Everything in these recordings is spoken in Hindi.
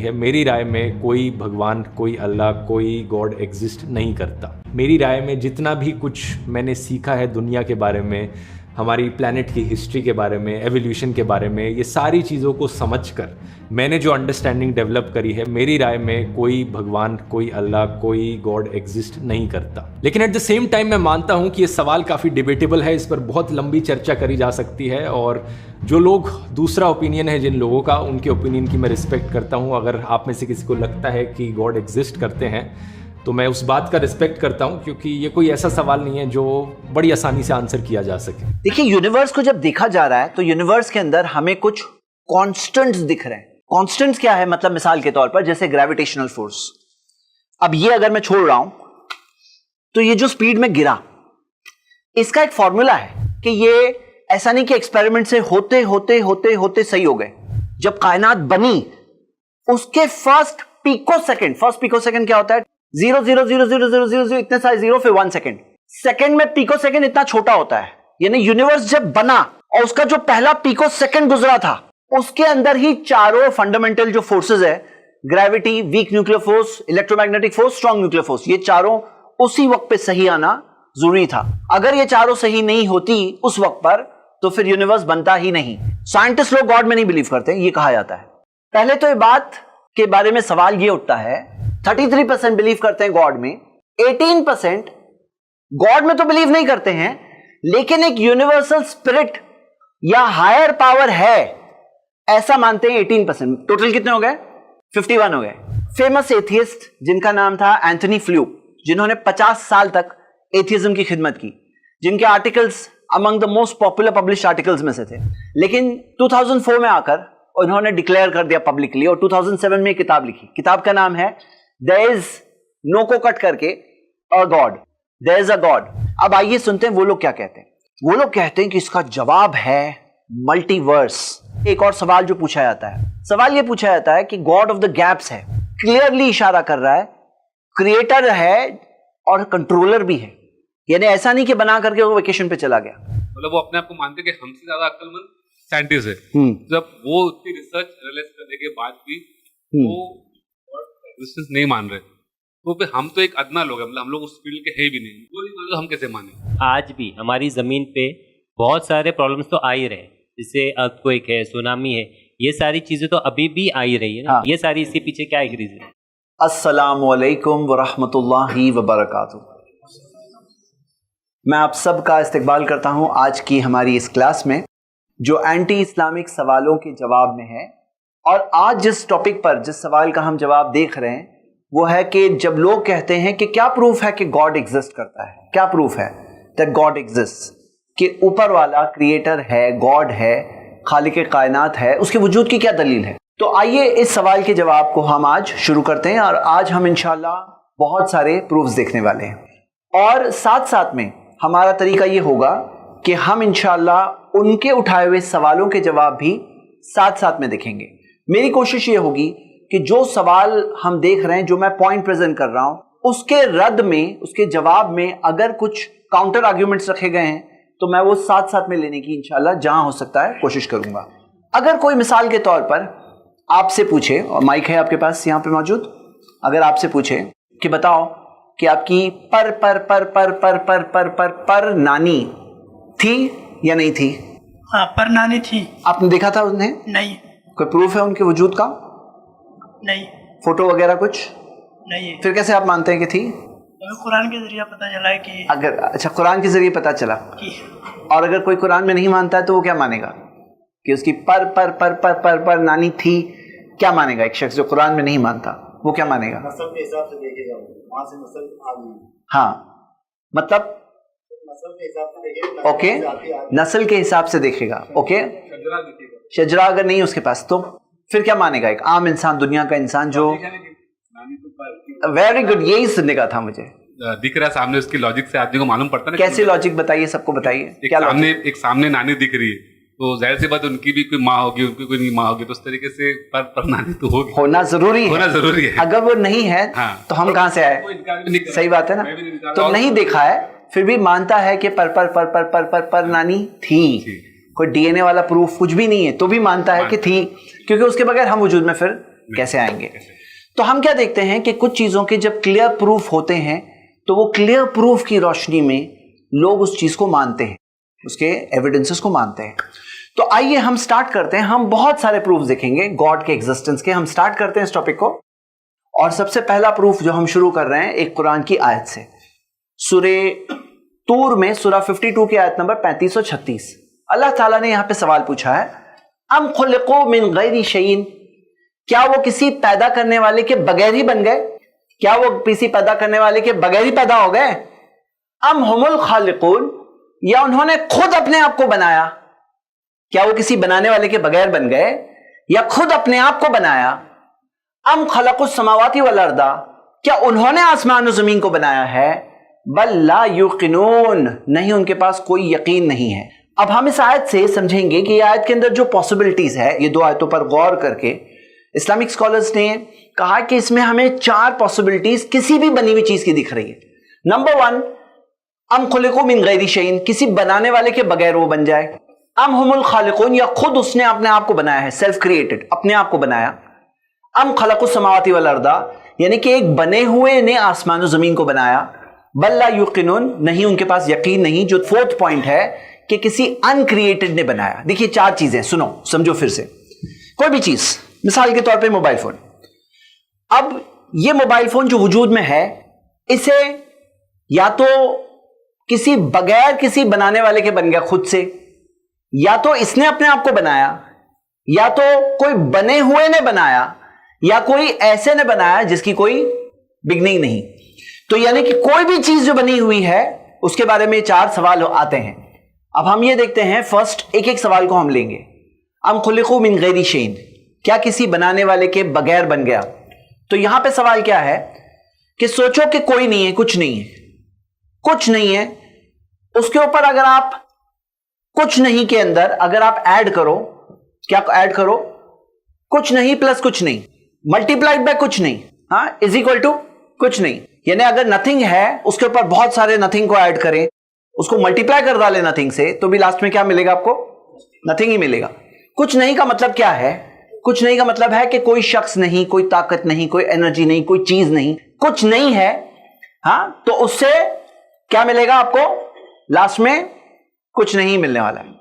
है। मेरी राय में कोई भगवान, कोई अल्लाह, कोई गॉड एग्जिस्ट नहीं करता। मेरी राय में जितना भी कुछ मैंने सीखा है दुनिया के बारे में, हमारी प्लैनेट की हिस्ट्री के बारे में, एवोल्यूशन के बारे में, ये सारी चीज़ों को समझकर मैंने जो अंडरस्टैंडिंग डेवलप करी है, मेरी राय में कोई भगवान, कोई अल्लाह, कोई गॉड एग्जिस्ट नहीं करता। लेकिन एट द सेम टाइम मैं मानता हूँ कि ये सवाल काफ़ी डिबेटेबल है, इस पर बहुत लंबी चर्चा करी जा सकती है, और जो लोग दूसरा ओपिनियन है जिन लोगों का, उनके ओपिनियन की मैं रिस्पेक्ट करता हूँ। अगर आप में से किसी को लगता है कि गॉड एग्जिस्ट करते हैं तो मैं उस बात का रिस्पेक्ट करता हूं, क्योंकि ये कोई ऐसा सवाल नहीं है जो बड़ी आसानी से आंसर किया जा सके। देखिए, यूनिवर्स को जब देखा जा रहा है तो यूनिवर्स के अंदर हमें कुछ कांस्टेंट्स दिख रहे हैं। कांस्टेंट्स क्या है? मतलब मिसाल के तौर पर जैसे ग्रेविटेशनल फोर्स। अब ये अगर मैं छोड़ रहा हूं तो ये जो स्पीड में गिरा, इसका एक फॉर्मूला है कि ये ऐसा नहीं कि एक्सपेरिमेंट से होते होते होते होते सही हो गए। जब कायनात बनी उसके फर्स्ट पिको सेकंड क्या होता है? 0.0000000 इतने सारे जीरो, फिर 1 सेकंड में पिको सेकंड इतना छोटा होता है। यानी यूनिवर्स जब बना और उसका जो पहला पिको सेकंड गुजरा था, उसके अंदर ही चारों फंडामेंटल जो फोर्सेस है, gravity, weak nuclear force, electromagnetic force, strong nuclear force, ये चारों उसी वक्त पे सही आना जरूरी था। अगर ये चारों सही नहीं होती उस वक्त पर तो फिर यूनिवर्स बनता ही नहीं। साइंटिस्ट लोग गॉड में नहीं बिलीव करते, ये कहा जाता है। पहले तो ये बात के बारे में सवाल ये उठता है, 33% बिलीव करते हैं गॉड में, 18% गॉड में तो बिलीव नहीं करते हैं, लेकिन एक यूनिवर्सल स्पिरिट या हायर पावर है ऐसा मानते हैं 18%। टोटल कितने हो गए? 51 हो गए। फेमस एथियस्ट जिनका नाम था एंथनी फ्लू, जिन्होंने 50 साल तक एथियज्म की खिदमत की, जिनके articles among the most popular published articles में से थे, लेकिन 2004 में आकर उन्होंने डिक्लेयर कर दिया पब्लिकली, और 2007 में किताब लिखी। किताब का नाम है There is no को कट करके a God, there is a God। अब आइए सुनते हैं वो लोग क्या कहते हैं। वो लोग कहते हैं कि इसका जवाब है मल्टीवर्स। एक और सवाल जो पूछा जाता है, सवाल ये पूछा जाता है कि गॉड ऑफ द गैप्स है, क्लियरली इशारा कर रहा है क्रिएटर है और कंट्रोलर भी है। यानी ऐसा नहीं कि बना करके वो वेकेशन पे चला गया। मतलब वो अपने आप को मानते कि हमसे ज्यादा अक्लमंद साइंटिस्ट है। जब वो उतनी रिसर्च रियलाइज करने के बाद भी वो एग्जिस्टेंस नहीं मान रहे, तो फिर हम तो एक अदना लोग हैं, मतलब हम लोग उस फील्ड के है भी नहीं, वो नहीं मान रहे, हम कैसे माने? आज भी हमारी जमीन पे बहुत सारे प्रॉब्लम्स तो आ ही रहे, जैसे अर्थक्वेक है, सुनामी है, ये सारी चीजें तो अभी भी आ ही रही है ना। ये सारी इसके पीछे क्या एक रीजन है? अस्सलामु अलैकुम व रहमतुल्लाहि व बरकातुहू। मैं आप सब का इस्तकबाल करता हूं आज की हमारी इस क्लास में, जो एंटी इस्लामिक सवालों के जवाब में है। और आज जिस टॉपिक पर, जिस सवाल का हम जवाब देख रहे हैं, वो है कि जब लोग कहते हैं कि क्या प्रूफ है कि गॉड एग्जिस्ट करता है, क्या प्रूफ है दैट गॉड एग्जिस्ट, कि ऊपर वाला क्रिएटर है, गॉड है, खालिक कायनात है, उसके वजूद की क्या दलील है। तो आइए इस सवाल के जवाब को हम आज शुरू करते हैं, और आज हम इंशाल्लाह बहुत सारे प्रूफ्स देखने वाले हैं। और साथ साथ में हमारा तरीका ये होगा कि हम इंशाल्लाह उनके उठाए हुए सवालों के जवाब भी साथ साथ में देखेंगे। मेरी कोशिश ये होगी कि जो सवाल हम देख रहे हैं, जो मैं पॉइंट प्रेजेंट कर रहा हूं, उसके रद्द में, उसके जवाब में अगर कुछ काउंटर आर्ग्यूमेंट्स रखे गए हैं तो मैं वो साथ साथ में लेने की इंशाल्लाह जहां हो सकता है कोशिश करूंगा। अगर कोई मिसाल के तौर पर आपसे पूछे, और माइक है आपके पास यहाँ पे मौजूद, अगर आपसे पूछे कि बताओ कि आपकी पर नानी थी या नहीं थी? हाँ, पर नानी थी। आपने देखा था उन्हें? नहीं। कोई प्रूफ है उनके वजूद का? नहीं। फोटो वगैरह कुछ नहीं है। फिर कैसे आप मानते हैं कि थी? कुरान के जरिए पता चला है कि अगर, अच्छा, कुरान के जरिए पता चला कि, और अगर कोई कुरान में नहीं मानता है तो वो क्या मानेगा कि उसकी पर नानी थी? क्या मानेगा एक शख्स जो कुरान में नहीं मानता, वो क्या मानेगा? नस्ल के हिसाब से देखेगा, वहां से नस्ल आ गई। हाँ, मतलब नस्ल के हिसाब से देखेगा। ओके, नस्ल के हिसाब से देखेगा। ओके, शजरा अगर नहीं उसके पास तो फिर क्या मानेगा एक आम इंसान, दुनिया का इंसान जो? वेरी गुड, यही सुनने का था मुझे। दिख रहा है सामने, उसकी लॉजिक से आदमी को मालूम पड़ता है। कैसे लॉजिक बताइए, सबको बताइए। एक सामने नानी दिख रही है, तो जाहिर सी बात उनकी भी कोई माँ होगी, उनकी कोई नहीं माँ होगी, तो उस तरीके से पर नानी तो होगी, होना जरूरी है। अगर वो नहीं है तो हम कहाँ से आए? सही बात है ना। तो नहीं देखा है फिर भी मानता है कि पर नानी थी। कोई डीएनए वाला प्रूफ कुछ भी नहीं है तो भी मानता है कि थी, क्योंकि उसके बगैर हम वजूद में फिर कैसे आएंगे? तो हम क्या देखते हैं कि कुछ चीजों के जब क्लियर प्रूफ होते हैं तो वो क्लियर प्रूफ की रोशनी में लोग उस चीज को मानते हैं, उसके एविडेंसेस को मानते हैं। तो आइए हम स्टार्ट करते हैं। हम बहुत सारे प्रूफ देखेंगे गॉड के एग्जिस्टेंस के। हम स्टार्ट करते हैं इस टॉपिक को, और सबसे पहला प्रूफ जो हम शुरू कर रहे हैं एक कुरान की आयत से, सूरे तूर में सूरा 52 की आयत नंबर 35 और 36। अल्लाह ताला ने यहां पे सवाल पूछा है, अम खुलिकू मिन गैरि शैइन, क्या वो किसी पैदा करने वाले के बगैर ही बन गए? क्या वो किसी पैदा करने वाले के बगैर ही पैदा हो गए? अम हुमुल खालिकून, या उन्होंने खुद अपने आप को बनाया? क्या वो किसी बनाने वाले के बगैर बन गए या खुद अपने आप को बनाया? अम खलकुस समावाति वल अर्दा, क्या उन्होंने आसमान और जमीन को बनाया है? बल ला युकिनून, नहीं उनके पास कोई यकीन नहीं है। अब हम इस आयत से समझेंगे कि यह आयत के अंदर जो पॉसिबिलिटीज है, ये दो आयतों पर गौर करके इस्लामिक स्कॉलर्स ने कहा कि इसमें हमें 4 पॉसिबिलिटीज किसी भी बनी हुई चीज की दिख रही है। नंबर 1, अम खुलिकू मिन गैरि शैइन, किसी बनाने वाले के बगैर वो बन जाए। अम हुमुल खालिकून, या खुद उसने अपने आप को बनाया है, सेल्फ क्रिएटेड, अपने आप को बनाया। अम खलकुस समावाति वल अर्दा, यानी कि एक बने हुए ने आसमान और जमीन को बनाया। बल ला युकिनून, नहीं उनके पास यकीन नहीं। जो 4th पॉइंट है कि किसी अनक्रिएटेड ने बनाया। देखिए 4 चीजें, सुनो समझो फिर से। कोई भी चीज, मिसाल के तौर पे मोबाइल फोन। अब ये मोबाइल फोन जो वजूद में है, इसे या तो किसी बगैर किसी बनाने वाले के बन गया खुद से, या तो इसने अपने आप को बनाया, या तो कोई बने हुए ने बनाया, या कोई ऐसे ने बनाया जिसकी कोई बिगनिंग नहीं। तो यानी कि कोई भी चीज जो बनी हुई है उसके बारे में 4 सवाल आते हैं। अब हम ये देखते हैं, फर्स्ट एक एक सवाल को हम लेंगे। अम खुलिकू मिन गैरि शैइन, क्या किसी बनाने वाले के बगैर बन गया? तो यहां पे सवाल क्या है कि सोचो कि कोई नहीं है, कुछ नहीं है, कुछ नहीं है। उसके ऊपर अगर आप कुछ नहीं के अंदर अगर आप ऐड करो, क्या ऐड करो? कुछ नहीं प्लस कुछ नहीं मल्टीप्लाइड बाय कुछ नहीं, हाँ, इज इक्वल टू कुछ नहीं। यानी अगर नथिंग है उसके ऊपर बहुत सारे नथिंग को ऐड करें, उसको मल्टीप्लाई कर डाले नथिंग से, तो भी लास्ट में क्या मिलेगा आपको? नथिंग ही मिलेगा। कुछ नहीं का मतलब क्या है? कुछ नहीं का मतलब है कि कोई शख्स नहीं, कोई ताकत नहीं, कोई एनर्जी नहीं, कोई चीज नहीं, कुछ नहीं है। हाँ, तो उससे क्या मिलेगा आपको? लास्ट में कुछ नहीं मिलने वाला है।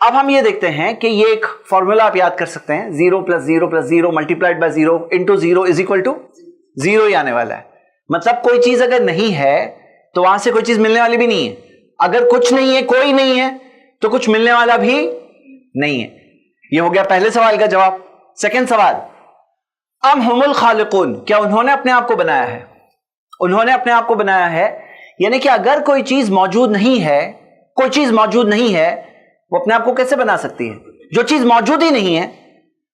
अब हम ये देखते हैं कि ये एक फॉर्मूला आप याद कर सकते हैं, 0 + 0 + 0 multiplied by 0 into 0 is equal to 0 ही आने वाला है। मतलब कोई चीज अगर नहीं है तो वहां से कोई चीज मिलने वाली भी नहीं है। अगर कुछ नहीं है, कोई नहीं है, तो कुछ मिलने वाला भी नहीं है। ये हो गया पहले सवाल का जवाब। सेकंड सवाल, अम हुमुल खालिकून, क्या उन्होंने अपने आप को बनाया है? उन्होंने अपने आप को बनाया है, यानी कि अगर कोई चीज मौजूद नहीं है, कोई चीज मौजूद नहीं है, वो अपने आप को कैसे बना सकती है? जो चीज मौजूद ही नहीं है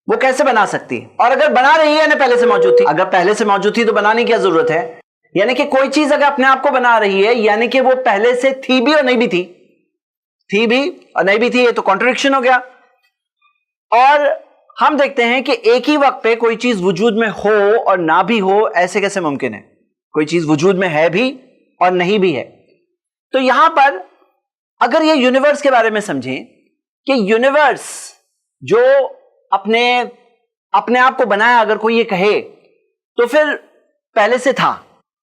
वो कैसे बना सकती है? और अगर बना रही है ना, पहले से मौजूद थी। अगर पहले से मौजूद थी तो बनाने की क्या जरूरत है? यानी कि कोई चीज अगर अपने आप को बना रही है, यानी कि वो पहले से थी भी और नहीं भी थी, थी भी और नहीं भी थी। ये तो कॉन्ट्रडिक्शन हो गया। और हम देखते हैं कि एक ही वक्त पे कोई चीज वजूद में हो और ना भी हो, ऐसे कैसे मुमकिन है? कोई चीज वजूद में है भी और नहीं भी है। तो यहां पर अगर ये यूनिवर्स के बारे में समझें कि यूनिवर्स जो अपने आप को बनाया, अगर कोई ये कहे तो फिर पहले से था,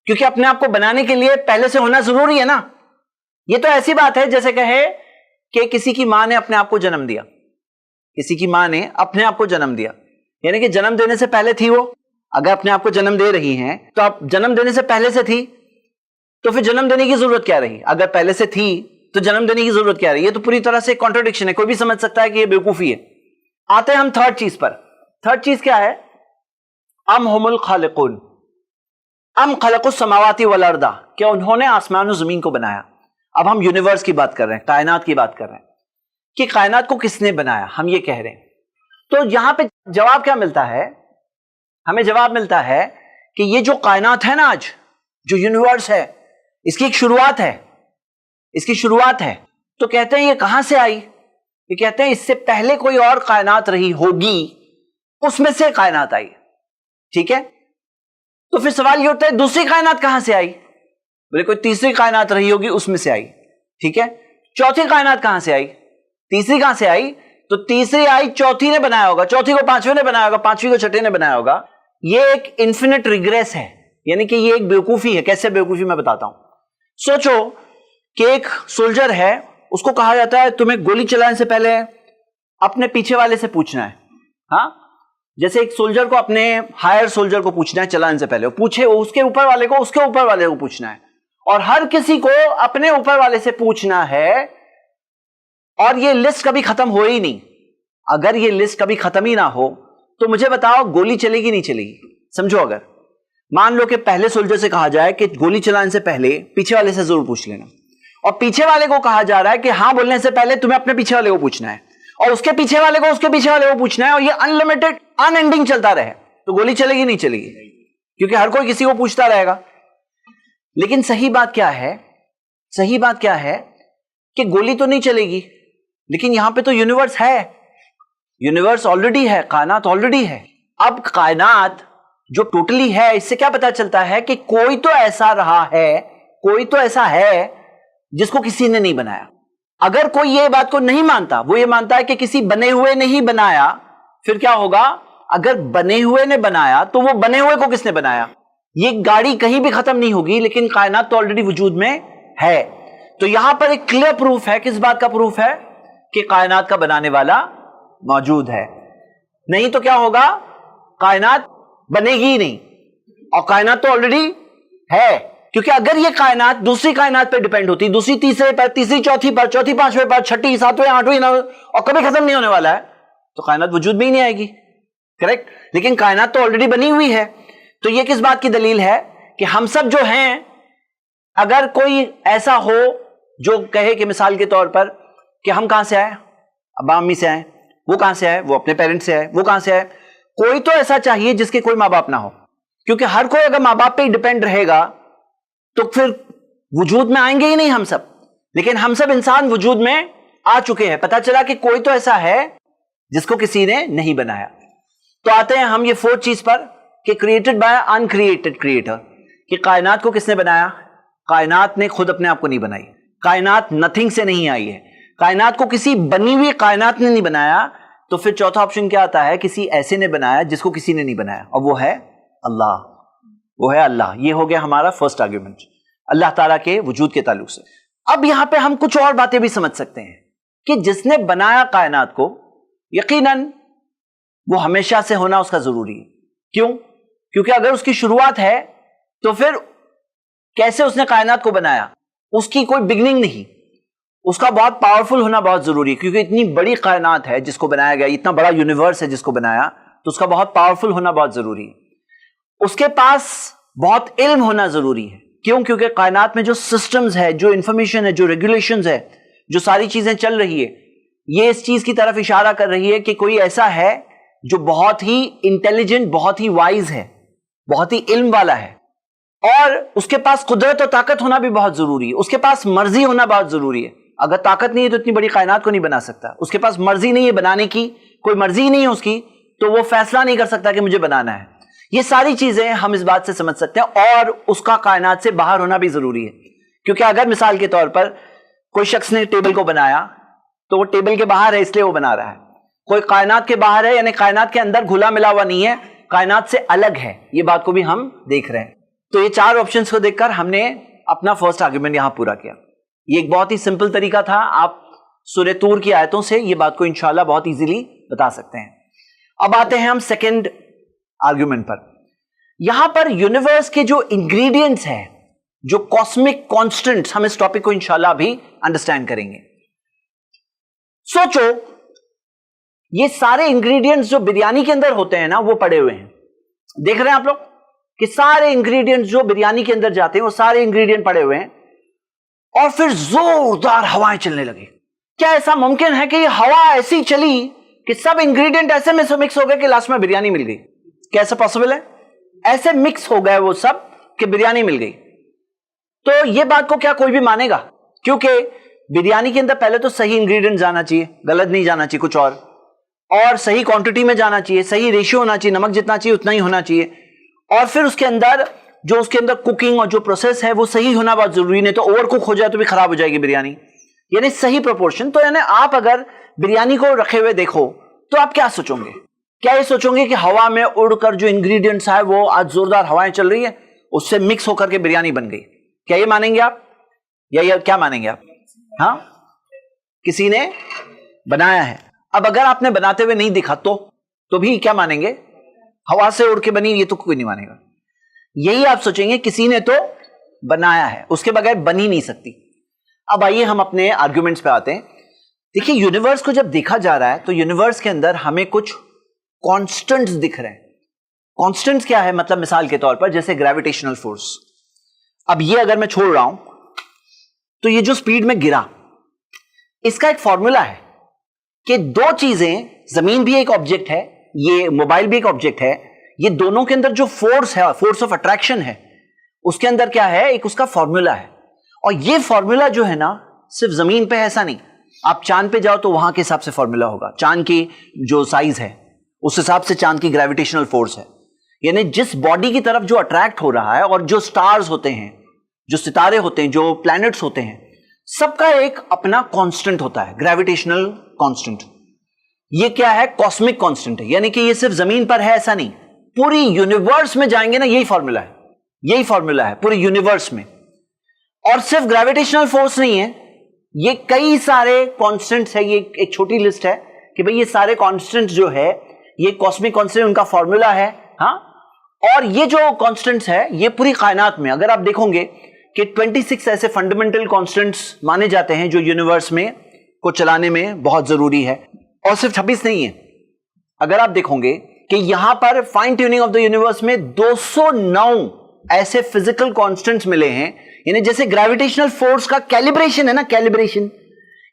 क्योंकि अपने आप को बनाने के लिए पहले से होना जरूरी है ना। ये तो ऐसी बात है जैसे कहे कि किसी की मां ने अपने आप को जन्म दिया, किसी की मां ने अपने आप को जन्म दिया, यानी कि जन्म देने से पहले थी वो। अगर अपने आप को जन्म दे रही हैं तो आप जन्म देने से पहले से थी, तो फिर जन्म देने की जरूरत क्या रही? अगर पहले से थी तो जन्म देने की जरूरत क्या रही? ये तो पूरी तरह से कॉन्ट्रडिक्शन है। कोई भी समझ सकता है कि ये बेवकूफी है। आते हैं हम थर्ड चीज पर। थर्ड चीज क्या है? अम हुमुल खालिकून, अम खलकुस समावाति वल अर्दा, क्या उन्होंने आसमान और जमीन को बनाया? अब हम यूनिवर्स की बात कर रहे हैं, कायनात की बात कर रहे हैं कि कायनात को किसने बनाया, हम ये कह रहे हैं। तो यहां पे जवाब क्या मिलता है? हमें जवाब मिलता है कि ये जो कायनात है ना, आज जो यूनिवर्स है, इसकी एक शुरुआत है, इसकी शुरुआत है। तो कहते हैं ये कहां से आई? ये कहते हैं इससे पहले कोई और कायनात रही होगी, उसमें से कायनात आई। ठीक है, तो फिर सवाल ये होता है दूसरी कायनात कहां से आई? बोले कोई तीसरी कायनात रही होगी, उसमें से आई। ठीक है, चौथी कायनात कहां से आई? तीसरी कहां से आई? तो तीसरी आई चौथी ने बनाया होगा, चौथी को पांचवें ने बनाया होगा, पांचवी को छठे ने बनाया होगा। ये एक इन्फिनिट रिग्रेस है, यानी कि ये एक बेवकूफी है। कैसे बेवकूफी मैं बताता हूं। सोचो कि एक सोल्जर है, उसको कहा जाता है तुम्हें गोली चलाने से पहले अपने पीछे वाले से पूछना है। हाँ, जैसे एक सोल्जर को अपने हायर सोल्जर को पूछना है चलाने से पहले, वो पूछे उसके ऊपर वाले को, उसके ऊपर वाले को पूछना है, और हर किसी को अपने ऊपर वाले से पूछना है। और ये लिस्ट कभी खत्म हो ही नहीं। अगर ये लिस्ट कभी खत्म ही ना हो तो मुझे बताओ गोली चलेगी नहीं चलेगी? समझो, अगर मान लो कि पहले सोल्जर से कहा जाए कि गोली चलाने से पहले पीछे वाले से जरूर पूछ लेना, और पीछे वाले को कहा जा रहा है कि हां बोलने से पहले तुम्हें अपने पीछे वाले को पूछना है, और उसके पीछे वाले को उसके पीछे वाले को पूछना है, और ये अनलिमिटेड अनएंडिंग चलता रहे, तो गोली चलेगी नहीं चलेगी? क्योंकि हर कोई किसी को पूछता रहेगा। लेकिन सही बात क्या है? सही बात क्या है कि गोली तो नहीं चलेगी, लेकिन यहां पे तो यूनिवर्स है, यूनिवर्स ऑलरेडी है, कायनात ऑलरेडी है। अब कायनात जो टोटली है, इससे क्या पता चलता है कि कोई तो ऐसा रहा है, कोई तो ऐसा है जिसको किसी ने नहीं बनाया। अगर कोई ये बात को नहीं मानता, वो ये मानता है कि किसी बने हुए ने ही बनाया, फिर क्या होगा? अगर बने हुए ने बनाया तो वो बने हुए को किसने बनाया? ये गाड़ी कहीं भी खत्म नहीं होगी, लेकिन कायनात तो ऑलरेडी वजूद में है। तो यहां पर एक क्लियर प्रूफ है। किस बात का प्रूफ है? कि कायनात का बनाने वाला मौजूद है। नहीं तो क्या होगा? कायनात बनेगी ही नहीं, और कायनात तो ऑलरेडी है। क्योंकि अगर ये कायनात दूसरी कायनात पर डिपेंड होती, दूसरी तीसरे पर, तीसरी चौथी पर, चौथी पांचवें पर, छठी सातवें आठवीं और कभी खत्म नहीं होने वाला है, तो कायनात वजूद में ही नहीं आएगी। करेक्ट? लेकिन कायनात तो ऑलरेडी बनी हुई है। तो ये किस बात की दलील है? कि हम सब जो हैं, अगर कोई ऐसा हो जो कहे कि मिसाल के तौर पर कि हम कहां से आए? अब्बा अम्मी से आए। वो कहां से आए? वो अपने पेरेंट्स से आए। वो कहां से आए? कोई तो ऐसा चाहिए जिसके कोई माँ बाप ना हो, क्योंकि हर कोई अगर माँ बाप पे ही डिपेंड रहेगा तो फिर वजूद में आएंगे ही नहीं हम सब। लेकिन हम सब इंसान वजूद में आ चुके हैं। पता चला कि कोई तो ऐसा है जिसको किसी ने नहीं बनाया। तो आते हैं हम ये फोर्थ चीज पर कि क्रिएटेड बाय अनक्रिएटेड क्रिएटर, कि कायनात को किसने बनाया? कायनात ने खुद अपने आप को नहीं बनाई। कायनात नथिंग से नहीं आई है। कायनात को किसी बनी हुई कायनात ने नहीं बनाया। तो फिर चौथा ऑप्शन क्या आता है? किसी ऐसे ने बनाया जिसको किसी ने नहीं बनाया, और वो है अल्लाह। वो है अल्लाह। ये हो गया हमारा फर्स्ट आर्ग्यूमेंट अल्लाह ताला के वजूद के ताल्लुक से। अब यहां पे हम कुछ और बातें भी समझ सकते हैं कि जिसने बनाया कायनात को, यकीनन वो हमेशा से होना उसका जरूरी है। क्यों? क्योंकि अगर उसकी शुरुआत है तो फिर कैसे उसने कायनात को बनाया? उसकी कोई बिगनिंग नहीं, उसका बहुत पावरफुल होना बहुत जरूरी है। क्योंकि इतनी बड़ी कायनात है जिसको बनाया गया, इतना बड़ा यूनिवर्स है जिसको बनाया, तो उसका बहुत पावरफुल होना बहुत जरूरी है। उसके पास बहुत इल्म होना जरूरी है। क्यों? क्योंकि कायनात में जो सिस्टम्स है, जो इंफॉर्मेशन है, जो रेगुलेशंस है, जो सारी चीजें चल रही है, ये इस चीज की तरफ इशारा कर रही है कि कोई ऐसा है जो बहुत ही इंटेलिजेंट, बहुत ही वाइज है, बहुत ही इल्म वाला है। और उसके पास कुदरत और ताकत होना भी बहुत जरूरी है। उसके पास मर्जी होना बहुत जरूरी है। अगर ताकत नहीं है तो इतनी बड़ी कायनात को नहीं बना सकता। उसके पास मर्जी नहीं है बनाने की, कोई मर्जी नहीं है उसकी, तो वो फैसला नहीं कर सकता कि मुझे बनाना है। ये सारी चीजें हम इस बात से समझ सकते हैं। और उसका कायनात से बाहर होना भी जरूरी है। क्योंकि अगर मिसाल के तौर पर कोई शख्स ने टेबल को बनाया तो वो टेबल के बाहर है इसलिए वो बना रहा है। कोई कायनात के बाहर है, यानी कायनात के अंदर घुला मिला हुआ नहीं है, कायनात से अलग है। ये बात को भी हम देख रहे हैं। तो ये चार ऑप्शंस को देखकर हमने अपना फर्स्ट आर्गुमेंट यहां पूरा किया। ये एक बहुत ही सिंपल तरीका था। आप सूरह तूर की आयतों से ये बात को इंशाल्लाह बहुत इजीली बता सकते हैं। अब आते हैं हम सेकंड आर्गुमेंट पर। यहां पर यूनिवर्स के जो इंग्रेडिएंट्स हैं, जो कॉस्मिक कांस्टेंट्स, हम इस टॉपिक को इंशाल्लाह अभी अंडरस्टैंड करेंगे। सोचो, ये सारे इंग्रेडिएंट्स जो बिरयानी के अंदर होते हैं ना, वो पड़े हुए हैं। देख रहे हैं आप लोग कि सारे इंग्रेडिएंट्स जो बिरयानी के अंदर जाते हैं वो सारे इंग्रेडिएंट पड़े हुए हैं, और फिर जोरदार हवाएं चलने लगी। क्या ऐसा मुमकिन है कि ये हवा ऐसी चली कि सब इंग्रेडिएंट ऐसे में मिक्स हो गए कि लास्ट में बिरयानी मिल गई? क्या ऐसा पॉसिबल है? ऐसे मिक्स हो गए वो सब कि बिरयानी मिल गई। तो ये बात को क्या कोई भी मानेगा? क्योंकि बिरयानी के अंदर पहले तो सही इंग्रेडिएंट जाना चाहिए, गलत नहीं जाना चाहिए कुछ और सही क्वांटिटी में जाना चाहिए, सही रेशियो होना चाहिए, नमक जितना चाहिए उतना ही होना चाहिए। और फिर उसके अंदर जो उसके अंदर कुकिंग और जो प्रोसेस है वो सही होना बहुत जरूरी, नहीं तो ओवर कुक हो जाए तो भी खराब हो जाएगी बिरयानी। यानी सही प्रोपोर्शन। तो यानी आप अगर बिरयानी को रखे हुए देखो तो आप क्या सोचोगे? क्या ये सोचोगे कि हवा में उड़कर जो इंग्रेडिएंट्स है वो आज जोरदार हवाएं चल रही है उससे मिक्स होकर के बिरयानी बन गई? क्या ये मानेंगे आप? या ये क्या मानेंगे आप? हाँ, किसी ने बनाया है। अब अगर आपने बनाते हुए नहीं दिखा तो भी क्या मानेंगे? हवा से उड़ के बनी, ये तो कोई नहीं मानेगा। यही आप सोचेंगे किसी ने तो बनाया है, उसके बगैर बन ही नहीं सकती। अब आइए हम अपने आर्ग्यूमेंट्स पे आते हैं। देखिए, यूनिवर्स को जब देखा जा रहा है तो यूनिवर्स के अंदर हमें कुछ कॉन्स्टेंट्स दिख रहे हैं। कॉन्स्टेंट्स क्या है? मतलब मिसाल के तौर पर जैसे ग्रेविटेशनल फोर्स। अब ये अगर मैं छोड़ रहा हूं तो ये जो स्पीड में गिरा, इसका एक फॉर्मूला है कि दो चीजें, जमीन भी एक ऑब्जेक्ट है, ये मोबाइल भी एक ऑब्जेक्ट है, ये दोनों के अंदर जो फोर्स है, फोर्स ऑफ अट्रैक्शन है, उसके अंदर क्या है? एक उसका फॉर्मूला है। और ये फॉर्मूला जो है ना, सिर्फ जमीन पे है ऐसा नहीं, आप चांद पे जाओ तो वहां के हिसाब से फॉर्मूला होगा। चांद की जो साइज है उस हिसाब से चांद की ग्रेविटेशनल फोर्स है। यानी जिस बॉडी की तरफ जो अट्रैक्ट हो रहा है, और जो स्टार्स होते हैं, जो सितारे होते हैं, जो प्लैनेट्स होते हैं, सबका एक अपना कांस्टेंट होता है, ग्रेविटेशनल कांस्टेंट। ये क्या है? कॉस्मिक कांस्टेंट है। यानी कि ये सिर्फ जमीन पर है ऐसा नहीं, पूरी यूनिवर्स में जाएंगे ना, यही फॉर्मूला है, यही फॉर्मूला है पूरे यूनिवर्स में। और सिर्फ ग्रेविटेशनल फोर्स नहीं है, ये कई सारे कांस्टेंट्स है। ये एक छोटी लिस्ट है कि भाई ये सारे कांस्टेंट्स जो है, ये कॉस्मिक कांस्टेंट, उनका फॉर्मूला है। हाँ, और ये जो कांस्टेंट्स है, ये पूरी कायनात में अगर आप देखोगे कि 26 ऐसे फंडामेंटल कांस्टेंट्स माने जाते हैं जो यूनिवर्स में को चलाने में बहुत जरूरी है। और सिर्फ 26 नहीं है, अगर आप देखोगे कि यहां पर fine tuning of the universe में 209 ऐसे फिजिकल कांस्टेंट्स मिले हैं। यानी जैसे ग्रेविटेशनल फोर्स का कैलिब्रेशन है ना, कैलिब्रेशन,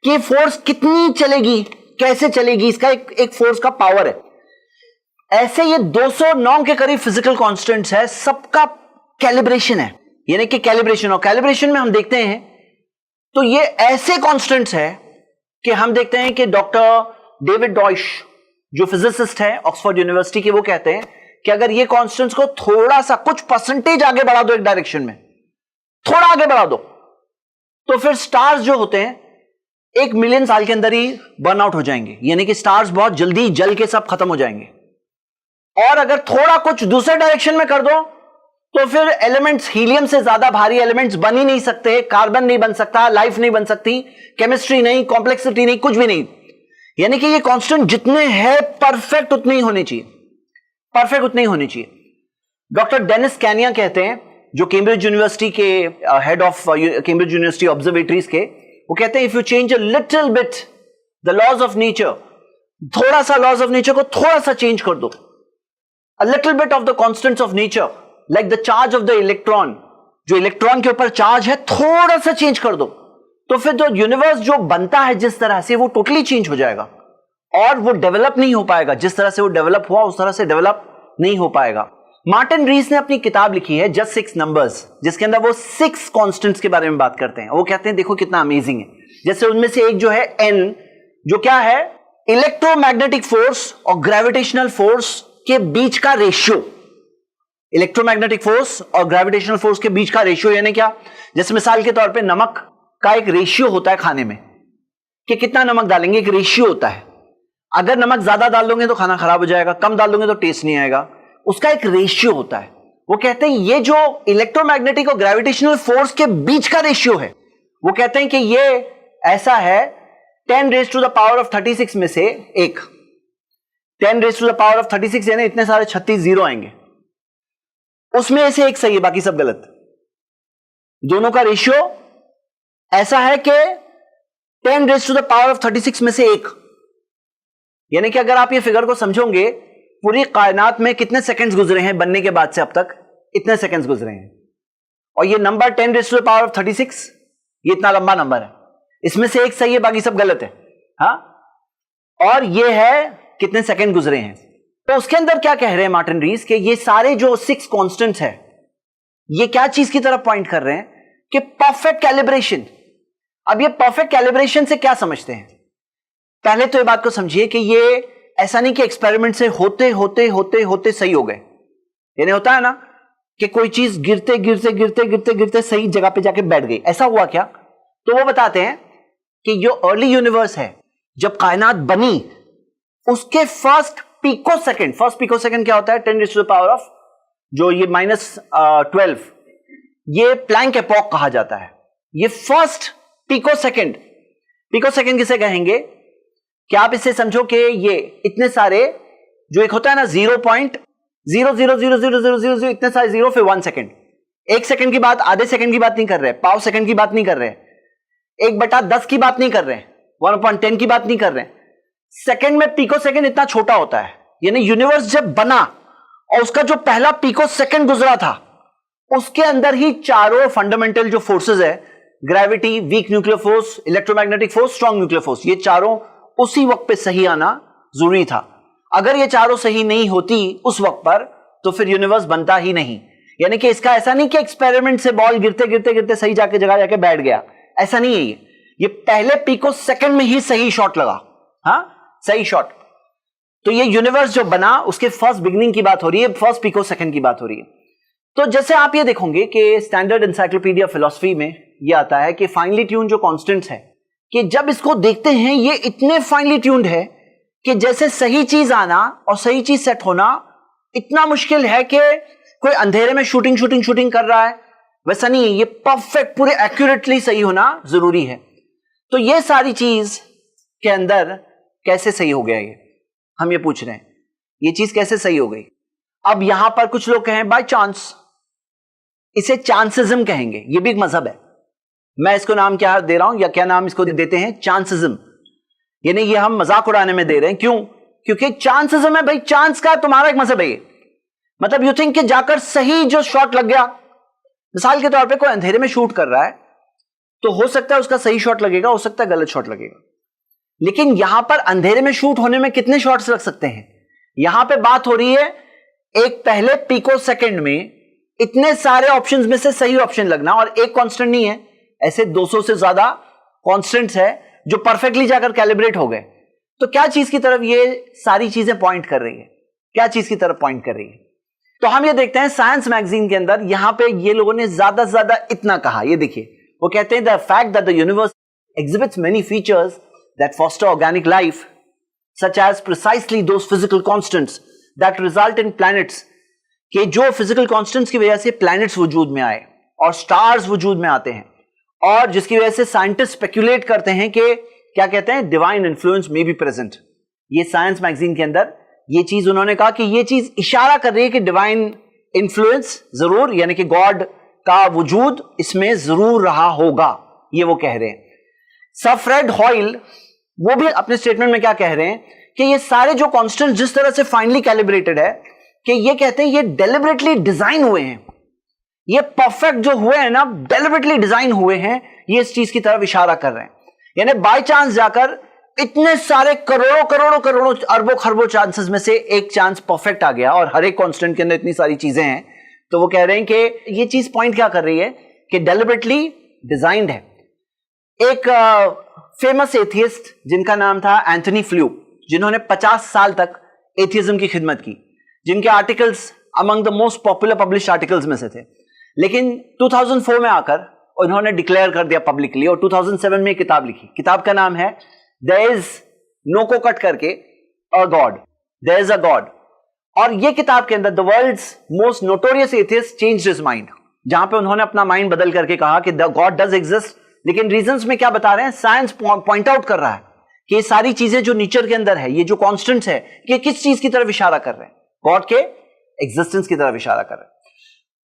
कि फोर्स कितनी चलेगी, कैसे चलेगी, इसका एक फोर्स का पावर है। ऐसे ये 209 के करीब फिजिकल कांस्टेंट्स है, सबका कैलिब्रेशन है। यानी कि कैलिब्रेशन, और कैलिब्रेशन में हम देखते हैं तो ये ऐसे कांस्टेंट्स है कि हम देखते हैं कि डॉक्टर डेविड डॉइश जो फिजिसिस्ट है ऑक्सफोर्ड यूनिवर्सिटी के, वो कहते हैं कि अगर ये कांस्टेंट्स को थोड़ा सा कुछ परसेंटेज आगे बढ़ा दो एक डायरेक्शन में, थोड़ा आगे बढ़ा दो, तो फिर स्टार्स जो होते हैं 1 मिलियन साल के अंदर ही बर्न आउट हो जाएंगे। यानी कि स्टार्स बहुत जल्दी जल के सब खत्म हो जाएंगे। और अगर थोड़ा कुछ दूसरे डायरेक्शन में कर दो तो फिर एलिमेंट्स, हीलियम से ज्यादा भारी एलिमेंट्स बन ही नहीं सकते, कार्बन नहीं बन सकता, लाइफ नहीं बन सकती, केमिस्ट्री नहीं, कॉम्प्लेक्सिटी नहीं, कुछ भी नहीं। यानी कि ये कांस्टेंट जितने हैं परफेक्ट उतने ही होने चाहिए, परफेक्ट उतने ही होने चाहिए। डॉक्टर डेनिस कैनिया कहते हैं, जो कैम्ब्रिज यूनिवर्सिटी के head of Cambridge university observatories के, वो कहते हैं if you change a little bit the laws of nature, थोड़ा सा लॉज ऑफ नेचर को थोड़ा सा चेंज कर दो, a little bit of the constants of nature like the charge of the electron, जो इलेक्ट्रॉन के ऊपर चार्ज है थोड़ा सा चेंज कर दो, तो फिर जो यूनिवर्स जो बनता है जिस तरह से, वो टोटली चेंज हो जाएगा और वो डेवलप नहीं हो पाएगा। जिस तरह से वो डेवलप हुआ उस तरह से डेवलप नहीं हो पाएगा। मार्टिन रीस ने अपनी किताब लिखी है जस्ट 6 नंबर्स, जिसके अंदर वो 6 कांस्टेंट्स के बारे में बात करते हैं। वो कहते हैं देखो कितना अमेजिंग है। जैसे उनमें से एक जो है N, जो क्या है? इलेक्ट्रोमैग्नेटिक फोर्स और ग्रेविटेशनल फोर्स के बीच का रेशियो। इलेक्ट्रोमैग्नेटिक फोर्स और ग्रेविटेशनल फोर्स के बीच का रेशियो यानी क्या? जैसे मिसाल के तौर पे नमक का एक रेशियो होता है खाने में, कि कितना नमक डालेंगे, एक रेशियो होता है। अगर नमक ज्यादा डाल दोगे तो खाना खराब हो जाएगा, कम डाल दोगे तो टेस्ट नहीं आएगा, उसका एक रेशियो होता है। वो कहते हैं ये जो इलेक्ट्रोमैग्नेटिक और ग्रेविटेशनल फोर्स के बीच का रेशियो है, वो कहते हैं कि ये ऐसा है 10⁻⁻36 में से एक। 10⁻⁻36 यानी इतने सारे 36 जीरो आएंगे, उसमें से एक सही है, बाकी सब गलत। दोनों का रेशियो ऐसा है कि 10⁻36 में से एक। यानी कि अगर आप ये फिगर को समझोगे, पूरी कायनात में कितने सेकंड्स गुजरे हैं बनने के बाद से अब तक, इतने सेकंड्स गुजरे हैं। और ये नंबर 10⁻36 ये इतना लंबा नंबर है, इसमें से एक सही है, बाकी सब गलत है। हाँ, और ये है कितने सेकंड गुजरे हैं। तो उसके अंदर क्या कह रहे हैं मार्टिन रीस के ये सारे जो 6 कांस्टेंट्स है, ये क्या चीज की तरफ पॉइंट कर रहे हैं कि परफेक्ट कैलिब्रेशन। अब ये परफेक्ट कैलिब्रेशन से क्या समझते हैं? पहले तो ये बात को समझिए कि ये ऐसा नहीं कि एक्सपेरिमेंट से होते होते होते होते सही हो गए। यानी होता है ना कि कोई चीज गिरते गिरते गिरते गिरते गिरते सही जगह पे जाके बैठ गई, ऐसा हुआ क्या? तो वो बताते हैं कि जो अर्ली यूनिवर्स है जब कायनात बनी उसके फर्स्ट पिको सेकंड क्या होता है, 10 टू द पावर ऑफ जो ये -12, ये प्लैंक एपॉक कहा जाता है। ये फर्स्ट पिको सेकंड किसे कहेंगे कि आप इससे समझो कि ये इतने सारे जो एक होता है ना 0.0000000 इतने सारे जीरो, फिर 1 सेकंड, 1 सेकंड की बात, आधे सेकंड की बात नहीं कर रहे, पाव सेकंड की बात नहीं कर रहे, 1/10 की बात नहीं कर रहे, 1/10 की बात नहीं कर रहे, सेकंड में पिको सेकंड इतना छोटा होता है। यानी यूनिवर्स जब बना और उसका जो पहला पिको सेकंड गुजरा था उसके अंदर ही चारों फंडामेंटल जो फोर्सेस है, gravity, weak nuclear force, electromagnetic force, strong nuclear force, ये चारों उसी वक्त पे सही आना जरूरी था। अगर ये चारों सही नहीं होती उस वक्त पर तो फिर यूनिवर्स बनता ही नहीं। यानी कि इसका ऐसा नहीं कि एक्सपेरिमेंट से बॉल गिरते गिरते गिरते सही जाके जगह जाके बैठ गया, ऐसा नहीं है। ये पहले पिको सेकंड में ही सही शॉट लगा, हाँ सही शॉट। तो ये यूनिवर्स जो बना उसके फर्स्ट बिगिनिंग की बात हो रही है, फर्स्ट पिको सेकंड की बात हो रही है। तो जैसे आप ये देखोगे कि स्टैंडर्ड एनसाइक्लोपीडिया फिलॉसफी में ये आता है कि फाइनली ट्यून जो कांस्टेंट्स है, कि जब इसको देखते हैं ये इतने फाइनली ट्यून्ड है कि जैसे सही चीज आना और सही चीज सेट होना इतना मुश्किल है कि कोई अंधेरे में शूटिंग कर रहा है, वैसा नहीं है। ये परफेक्ट पूरे एक्यूरेटली सही होना जरूरी है। तो ये सारी चीज के अंदर कैसे सही हो गया, ये हम ये पूछ रहे हैं, ये चीज कैसे सही हो गई। अब यहां पर कुछ लोग कहें बाय चांस, इसे चांसिज्म कहेंगे, ये भी एक मजहब है। मैं इसको नाम क्या दे रहा हूं, या क्या नाम इसको देते हैं, चांसिज्म। यानी ये हम मजाक उड़ाने में दे रहे हैं, क्यों? क्योंकि चांसिज्म है भाई, चांस का तुम्हारा एक मजहब है ये। मतलब यू थिंक कि जाकर सही जो शॉट लग गया, मिसाल के तौर पे कोई अंधेरे में शूट कर रहा है तो हो सकता है उसका सही शॉट लगेगा, हो सकता है गलत शॉट लगेगा। लेकिन यहां पर अंधेरे में शूट होने में कितने शॉट्स लग सकते हैं? यहां पे बात हो रही है एक पहले पिको सेकंड में इतने सारे ऑप्शंस में से सही ऑप्शन लगना, और एक कांस्टेंट नहीं है, ऐसे 200 से ज्यादा कांस्टेंट्स है जो परफेक्टली जाकर कैलिब्रेट हो गए। तो क्या चीज की तरफ ये सारी चीजें पॉइंट कर रही है, क्या चीज की तरफ पॉइंट कर रही है? तो हम ये देखते हैं साइंस मैगजीन के अंदर, यहां पे ये लोगों ने ज्यादा से ज्यादा इतना कहा, ये देखिए, वो कहते हैं the fact that the universe exhibits many features that foster organic life, such as precisely those physical constants that result in planets, कि जो फिजिकल कांस्टेंट्स की वजह से प्लैनेट्स वजूद में आए और स्टार्स वजूद में आते हैं, और जिसकी वजह से साइंटिस्ट स्पेक्युलेट करते हैं कि क्या कहते हैं, divine influence may be present. ये साइंस मैगजीन के अंदर ये चीज उन्होंने कहा कि ये चीज इशारा कर रही है कि डिवाइन इन्फ्लुएंस जरूर, यानी कि गॉड का वजूद इसमें जरूर रहा होगा, ये वो कह रहे हैं। सर फ्रेड हॉयल वो भी अपने स्टेटमेंट में क्या कह रहे हैं कि ये सारे जो कांस्टेंट जिस तरह से फाइनली कैलिब्रेटेड है, कि ये कहते हैं ये डेलिबरेटली डिजाइन हुए हैं, ये परफेक्ट जो हुए हैं ना, डेलिबरेटली डिजाइन हुए हैं, ये इस चीज की तरफ इशारा कर रहे हैं। यानी बाय चांस जाकर इतने सारे करोड़ों अरबों खरबों चांसेस में से एक चांस परफेक्ट आ गया, और हर एक कांस्टेंट के अंदर इतनी सारी चीजें हैं, तो वो कह रहे हैं कि ये चीज पॉइंट क्या कर रही है कि डेलिबरेटली डिजाइंड है। एक फेमस एथियस्ट जिनका नाम था एंथनी फ्लू, जिन्होंने 50 साल तक एथियज्म की खिदमत की, जिनके articles among the most popular published articles में से थे, लेकिन 2004 में आकर उन्होंने डिक्लेयर कर दिया पब्लिकली, और 2007 में एक किताब लिखी। किताब का नाम है देयर इज नो को कट करके a god, there is a god. और ये किताब के अंदर the world's most notorious atheist changed his mind, जहां पे उन्होंने अपना माइंड बदल करके कहा कि द गॉड डज एग्जिस्ट, लेकिन रीजंस में क्या बता रहे हैं, साइंस पॉइंट आउट कर रहा है कि ये सारी चीजें जो नेचर के अंदर है, ये जो कांस्टेंट्स है, कि किस चीज की तरफ इशारा कर रहे हैं, गॉड के एग्जिस्टेंस की तरफ इशारा कर रहे हैं।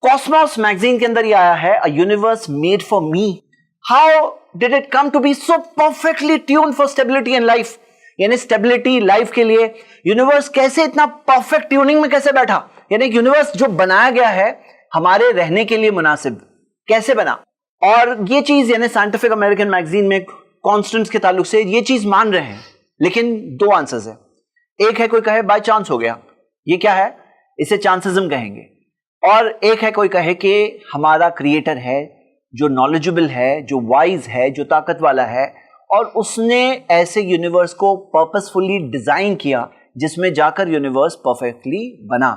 कॉस्मोस मैगजीन के अंदर ये आया है, a universe made for me, how did it come to be so perfectly tuned for stability in life. यानी स्टेबिलिटी लाइफ के लिए यूनिवर्स कैसे इतना परफेक्ट ट्यूनिंग में कैसे बैठा, यानी यूनिवर्स जो बनाया गया है हमारे रहने के लिए मुनासिब कैसे बना। और ये चीज यानी साइंटिफिक अमेरिकन मैगजीन में कांस्टेंट्स के ताल्लुक से ये चीज मान रहे हैं, लेकिन दो आंसर्स है। एक है कोई कहे बाय चांस हो गया, ये क्या है, इसे चांसिज्म कहेंगे, और एक है कोई कहे कि हमारा क्रिएटर है जो नॉलेजेबल है, जो वाइज है, जो ताकत वाला है, और उसने ऐसे यूनिवर्स को पर्पसफुली डिजाइन किया जिसमें जाकर यूनिवर्स परफेक्टली बना।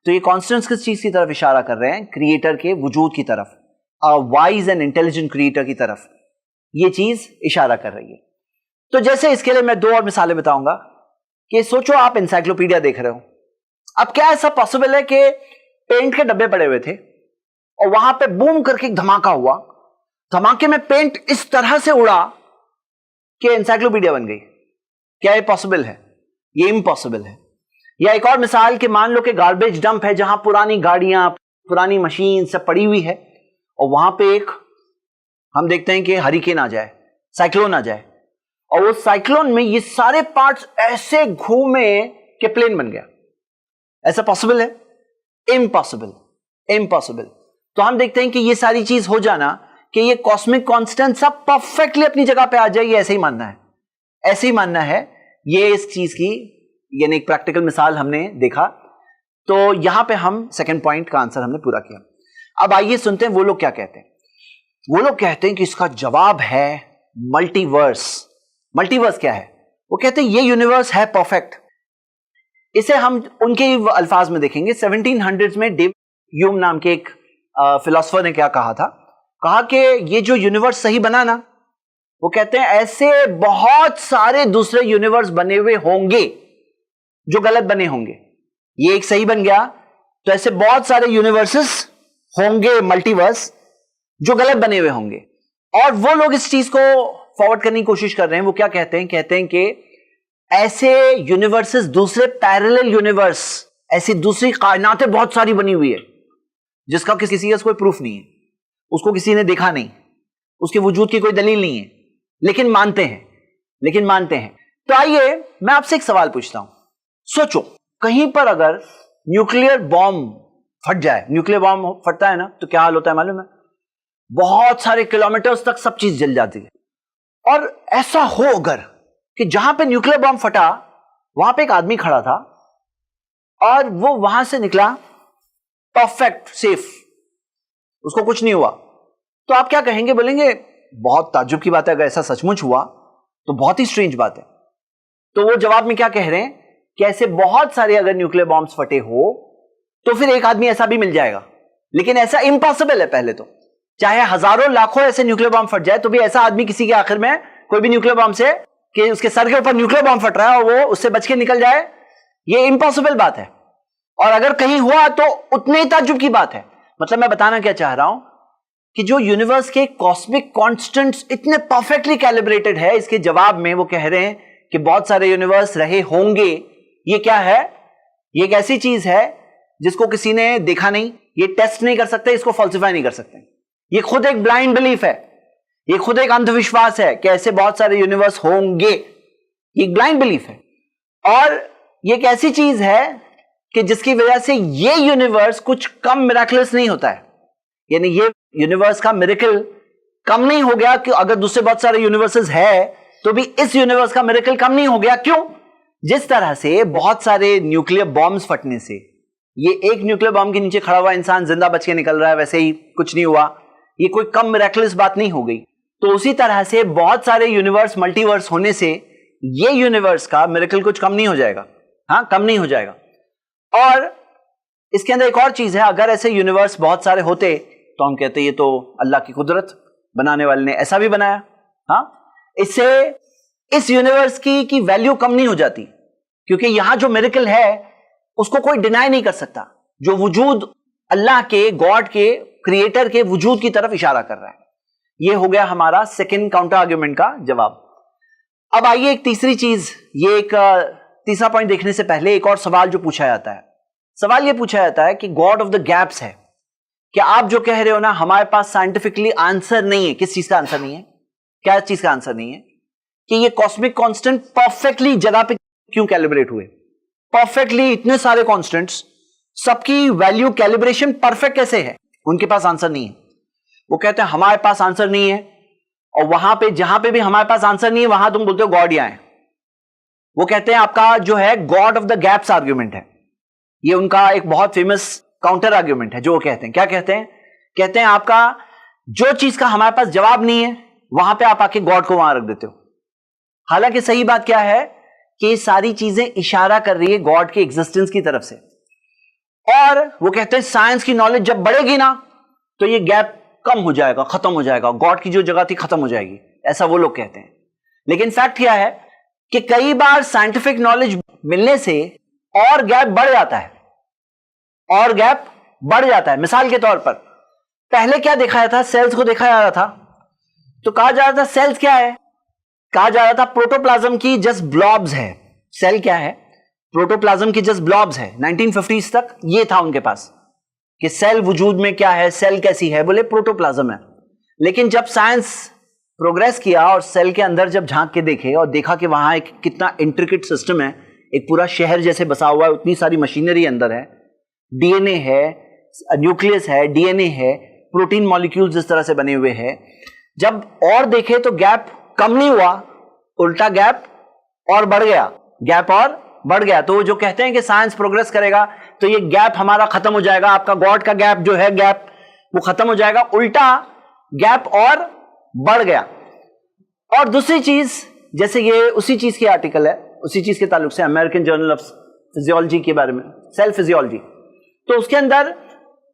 तो ये कांस्टेंट्स किस चीज की तरफ इशारा कर रहे हैं, क्रिएटर के वजूद की तरफ, a wise and intelligent creator की तरफ ये चीज इशारा कर रही है। तो जैसे इसके लिए मैं 2 और मिसालें बताऊंगा कि सोचो आप एनसाइक्लोपीडिया देख रहे हो। अब क्या ऐसा पॉसिबल है कि पेंट के डब्बे पड़े हुए थे और वहां पे बूम करके एक धमाका हुआ, धमाके में पेंट इस तरह से उड़ा कि एनसाइक्लोपीडिया बन गई? क्या ये पॉसिबल है? ये इम्पॉसिबल है। या एक और मिसाल कि मान लो कि गार्बेज डंप है जहां पुरानी गाड़ियां, पुरानी मशीन सब पड़ी हुई है और वहां पे एक हम देखते हैं कि हरिकेन आ जाए, साइक्लोन आ जाए, और वो साइक्लोन में ये सारे पार्ट्स ऐसे घूमे कि प्लेन बन गया। ऐसा पॉसिबल है? Impossible, impossible. तो हम देखते हैं कि ये सारी चीज हो जाना कि ये कॉस्मिक कांस्टेंट सब परफेक्टली अपनी जगह पे आ जाए, ये ऐसे ही मानना है, ऐसे ही मानना है। ये इस चीज की यानी एक प्रैक्टिकल मिसाल हमने देखा। तो यहां पे हम सेकंड पॉइंट का आंसर हमने पूरा किया। अब आइए सुनते हैं वो लोग क्या कहते हैं। वो लोग कहते हैं कि इसका जवाब है मल्टीवर्स। मल्टीवर्स क्या है? वो कहते हैं ये यूनिवर्स है परफेक्ट। इसे हम उनके अल्फाज में देखेंगे। 1700s में डेविड ह्यूम नाम के एक फिलोसोफर ने क्या कहा था? कहा कि ये जो यूनिवर्स सही बना ना, वो कहते हैं ऐसे बहुत सारे दूसरे यूनिवर्स बने हुए होंगे जो गलत बने होंगे। ये एक सही बन गया तो ऐसे बहुत सारे यूनिवर्सेस होंगे, मल्टीवर्स, जो गलत बने हुए होंगे। और वो लोग इस चीज को फॉरवर्ड करने की कोशिश कर रहे हैं। वो क्या कहते हैं? कहते हैं कि ऐसे यूनिवर्सेस, दूसरे पैरेलल यूनिवर्स, ऐसी दूसरी कायनातें बहुत सारी बनी हुई है जिसका किसी का कोई प्रूफ नहीं है, उसको किसी ने देखा नहीं, उसके वजूद की कोई दलील नहीं है, लेकिन मानते हैं। तो आइए मैं आपसे एक सवाल पूछता हूं। सोचो कहीं पर अगर न्यूक्लियर बॉम्ब फट जाए, न्यूक्लियर बॉम्ब फटता है ना तो क्या हाल होता है मालूम है? बहुत सारे किलोमीटर्स तक सब चीज जल जाती है। और ऐसा हो अगर कि जहां पे न्यूक्लियर बॉम्ब फटा वहां पे एक आदमी खड़ा था और वो वहां से निकला परफेक्ट, सेफ, उसको कुछ नहीं हुआ, तो आप क्या कहेंगे? बोलेंगे बहुत ताज्जुब की बात है, अगर ऐसा सचमुच हुआ तो बहुत ही स्ट्रेंज बात है। तो वो जवाब में क्या कह रहे हैं कि ऐसे बहुत सारे अगर न्यूक्लियर बॉम्ब्स फटे हो तो फिर एक आदमी ऐसा भी मिल जाएगा, लेकिन ऐसा इम्पॉसिबल है। पहले तो चाहे हजारों लाखों ऐसे न्यूक्लियर बॉम्ब फट जाए तो भी ऐसा आदमी किसी के आखिर में कोई भी न्यूक्लियर बॉम्ब से कि उसके सर के ऊपर न्यूक्लियर बॉम्ब फट रहा है और वो उससे बच के निकल जाए, ये इम्पॉसिबल बात है। और अगर कहीं हुआ तो उतने ही ताज्जुब की बात है। मतलब मैं बताना क्या चाह रहा हूं कि जो यूनिवर्स के कॉस्मिक कांस्टेंट्स इतने परफेक्टली कैलिब्रेटेड है, इसके जवाब में वो कह रहे हैं कि बहुत सारे यूनिवर्स रहे होंगे। ये क्या है? ये एक ऐसी चीज है जिसको किसी ने देखा नहीं, ये टेस्ट नहीं कर सकते, इसको फॉल्सिफाई नहीं कर सकते। ये खुद एक ब्लाइंड बिलीफ है, ये खुद एक अंधविश्वास है कि ऐसे बहुत सारे यूनिवर्स होंगे। ये एक ब्लाइंड बिलीफ है और ये एक ऐसी चीज है कि जिसकी वजह से ये यूनिवर्स कुछ कम मिरेकलस नहीं होता है। यानी ये यूनिवर्स का मिरेकल कम नहीं हो गया कि अगर दूसरे बहुत सारे यूनिवर्सेस है तो भी इस यूनिवर्स का मिरेकल कम नहीं हो गया। क्यों? जिस तरह से बहुत सारे न्यूक्लियर बॉम्ब्स फटने से ये एक न्यूक्लियर बॉम्ब के नीचे खड़ा हुआ इंसान जिंदा बच के निकल रहा है, वैसे ही कुछ नहीं हुआ, ये कोई कम मिरेकलस बात नहीं हो गई। तो उसी तरह से बहुत सारे यूनिवर्स, मल्टीवर्स होने से ये यूनिवर्स का मिरेकल कुछ कम नहीं हो जाएगा। हाँ, कम नहीं हो जाएगा। और इसके अंदर एक और चीज है, अगर ऐसे यूनिवर्स बहुत सारे होते तो हम कहते ये तो अल्लाह की कुदरत, बनाने वाले ने ऐसा भी बनाया। हाँ, इससे इस यूनिवर्स की वैल्यू कम नहीं हो जाती, क्योंकि यहां जो मिरेकल है उसको कोई डिनाई नहीं कर सकता, जो वजूद अल्लाह के, गॉड के, क्रिएटर के वजूद की तरफ इशारा कर रहा है। ये हो गया हमारा सेकंड काउंटर आर्ग्यूमेंट का जवाब। अब आइए एक तीसरी चीज, ये एक तीसरा पॉइंट देखने से पहले एक और सवाल जो पूछा जाता है, सवाल ये पूछा जाता है कि गॉड ऑफ द गैप्स है। क्या आप जो कह रहे हो ना हमारे पास साइंटिफिकली आंसर नहीं है? किस चीज का आंसर नहीं है? क्या चीज का आंसर नहीं है? कि ये कॉस्मिक कांस्टेंट परफेक्टली जगह पे क्यों कैलिब्रेट हुए? परफेक्टली इतने सारे कांस्टेंट्स, सबकी वैल्यू कैलिब्रेशन परफेक्ट कैसे है? उनके पास आंसर नहीं है। वो कहते हैं हमारे पास आंसर नहीं है, और वहां पे जहां पे भी हमारे पास आंसर नहीं है वहां तुम बोलते हो गॉड यहां है। वो कहते हैं आपका जो है God of the gaps argument है। ये उनका एक बहुत फेमस काउंटर आर्ग्यूमेंट है। जो वो कहते हैं, क्या कहते हैं? कहते हैं आपका जो चीज का हमारे पास जवाब नहीं है वहां पे आप आके गॉड को वहां रख देते हो। हालांकि सही बात क्या है कि ये सारी चीजें इशारा कर रही है गॉड के एग्जिस्टेंस की तरफ से। और वो कहते हैं साइंस की नॉलेज जब बढ़ेगी ना तो ये गैप कम हो जाएगा, खत्म हो जाएगा, गॉड की जो जगह थी खत्म हो जाएगी, ऐसा वो लोग कहते हैं। लेकिन फैक्ट क्या है कि कई बार साइंटिफिक नॉलेज मिलने से और गैप बढ़ जाता है, और गैप बढ़ जाता है। मिसाल के तौर पर पहले क्या देखा जाता था, सेल्स को देखा जा रहा था, तो कहा जा रहा था सेल्स क्या है, कहा जा रहा था प्रोटोप्लाज्म की जस्ट ब्लॉब्स है। सेल क्या है, प्रोटोप्लाज्म की जस्ट ब्लॉब्स है। 1950s तक ये था उनके पास कि सेल वजूद में क्या है, सेल कैसी है, बोले प्रोटोप्लाज्म है। लेकिन जब साइंस प्रोग्रेस किया और सेल के अंदर जब झांक के देखे और देखा कि वहां एक कितना इंट्रिकेट सिस्टम है, एक पूरा शहर जैसे बसा हुआ है, उतनी सारी मशीनरी अंदर है, डीएनए है, न्यूक्लियस है, डीएनए है, प्रोटीन मॉलिक्यूल्स इस तरह से बने हुए हैं। जब और देखे तो गैप कम नहीं हुआ, उल्टा गैप और बढ़ गया, गैप और बढ़ गया। तो जो कहते हैं कि साइंस प्रोग्रेस करेगा तो ये गैप हमारा खत्म हो जाएगा, आपका गॉड का गैप जो है, गैप वो खत्म हो जाएगा, उल्टा गैप और बढ़ गया। और दूसरी चीज, जैसे ये उसी चीज की आर्टिकल है, उसी चीज के ताल्लुक से अमेरिकन जर्नल ऑफ फिजियोलॉजी के बारे में, सेल फिजियोलॉजी, तो उसके अंदर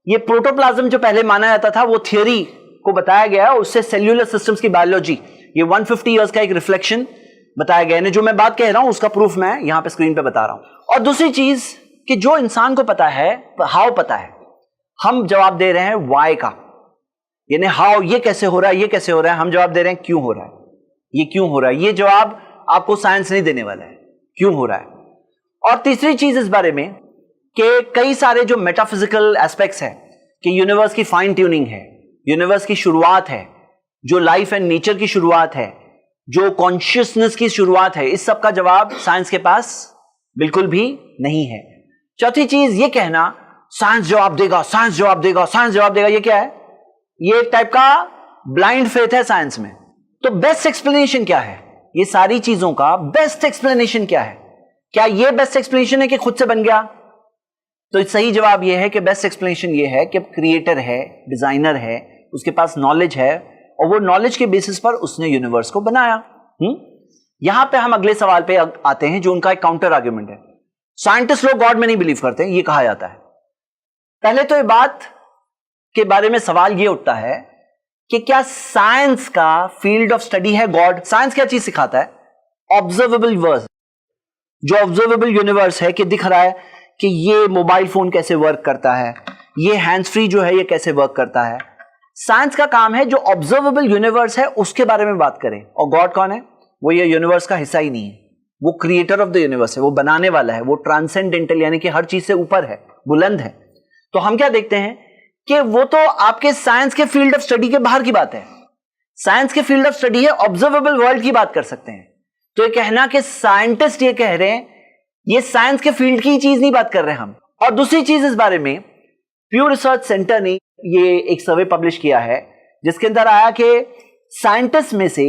ये प्रोटोप्लाज्म जो पहले माना जाता था वो थियरी को बताया गया है, उससे सेल्यूलर सिस्टम्स की बायोलॉजी, ये 150 इयर्स का एक रिफ्लेक्शन बताया गया है। जो मैं बात कह रहा हूं उसका प्रूफ मैं यहां पे स्क्रीन पे बता रहा हूं। और दूसरी चीज कि जो इंसान को पता है, हाउ पता है, हम जवाब दे रहे हैं वाई का, यानी हाउ, ये कैसे हो रहा है, ये कैसे हो रहा है, हम जवाब दे रहे हैं क्यों हो रहा है, ये क्यों हो रहा है। ये जवाब आपको साइंस नहीं देने वाला है, क्यों हो रहा है। और तीसरी चीज इस बारे में कि कई सारे जो मेटाफिजिकल एस्पेक्ट्स हैं कि यूनिवर्स की फाइन ट्यूनिंग है, यूनिवर्स की शुरुआत है, जो लाइफ एंड नेचर की शुरुआत है, जो कॉन्शियसनेस की शुरुआत है, इस सब का जवाब साइंस के पास बिल्कुल भी नहीं है। चौथी चीज ये कहना साइंस जवाब देगा, साइंस जवाब देगा, साइंस जवाब देगा, ये क्या है, ये एक टाइप का ब्लाइंड फेथ है साइंस में। तो बेस्ट एक्सप्लेनेशन क्या है, ये सारी चीजों का बेस्ट एक्सप्लेनेशन क्या है, क्या ये बेस्ट एक्सप्लेनेशन है कि खुद से बन गया? तो सही जवाब यह है कि बेस्ट एक्सप्लेनेशन यह है कि क्रिएटर है, डिजाइनर है, उसके पास नॉलेज है और वो नॉलेज के बेसिस पर उसने यूनिवर्स को बनाया। यहां पे हम अगले सवाल पे आते हैं जो उनका एक काउंटर आर्ग्यूमेंट है। साइंटिस्ट लोग गॉड में नहीं बिलीव करते, ये कहा जाता है। पहले तो ये बात के बारे में सवाल ये उठता है कि क्या साइंस का फील्ड ऑफ स्टडी है गॉड? साइंस क्या चीज सिखाता है? ऑब्जर्वेबल यूनिवर्स, जो ऑब्जर्वेबल यूनिवर्स है कि दिख रहा है कि ये मोबाइल फोन कैसे वर्क करता है, ये हैंड्स फ्री जो है ये कैसे वर्क करता है। साइंस का काम है जो ऑब्जर्वेबल यूनिवर्स है उसके बारे में बात करें। और गॉड कौन है? वो ये यूनिवर्स का हिस्सा ही नहीं है, वो क्रिएटर ऑफ द यूनिवर्स है, वो बनाने वाला है, वो ट्रांसेंडेंटल यानी कि हर चीज से ऊपर है, बुलंद है। तो हम क्या देखते हैं कि वो तो आपके साइंस के फील्ड ऑफ स्टडी के बाहर की बात है। साइंस के फील्ड ऑफ स्टडी है, ऑब्जर्वेबल वर्ल्ड की बात कर सकते हैं। तो ये कहना कि साइंटिस्ट ये कह रहे हैं, ये साइंस के फील्ड की चीज नहीं बात कर रहे हम। और दूसरी चीज इस बारे में प्यू रिसर्च सेंटर ने ये एक सर्वे पब्लिश किया है जिसके अंदर आया कि साइंटिस्ट में से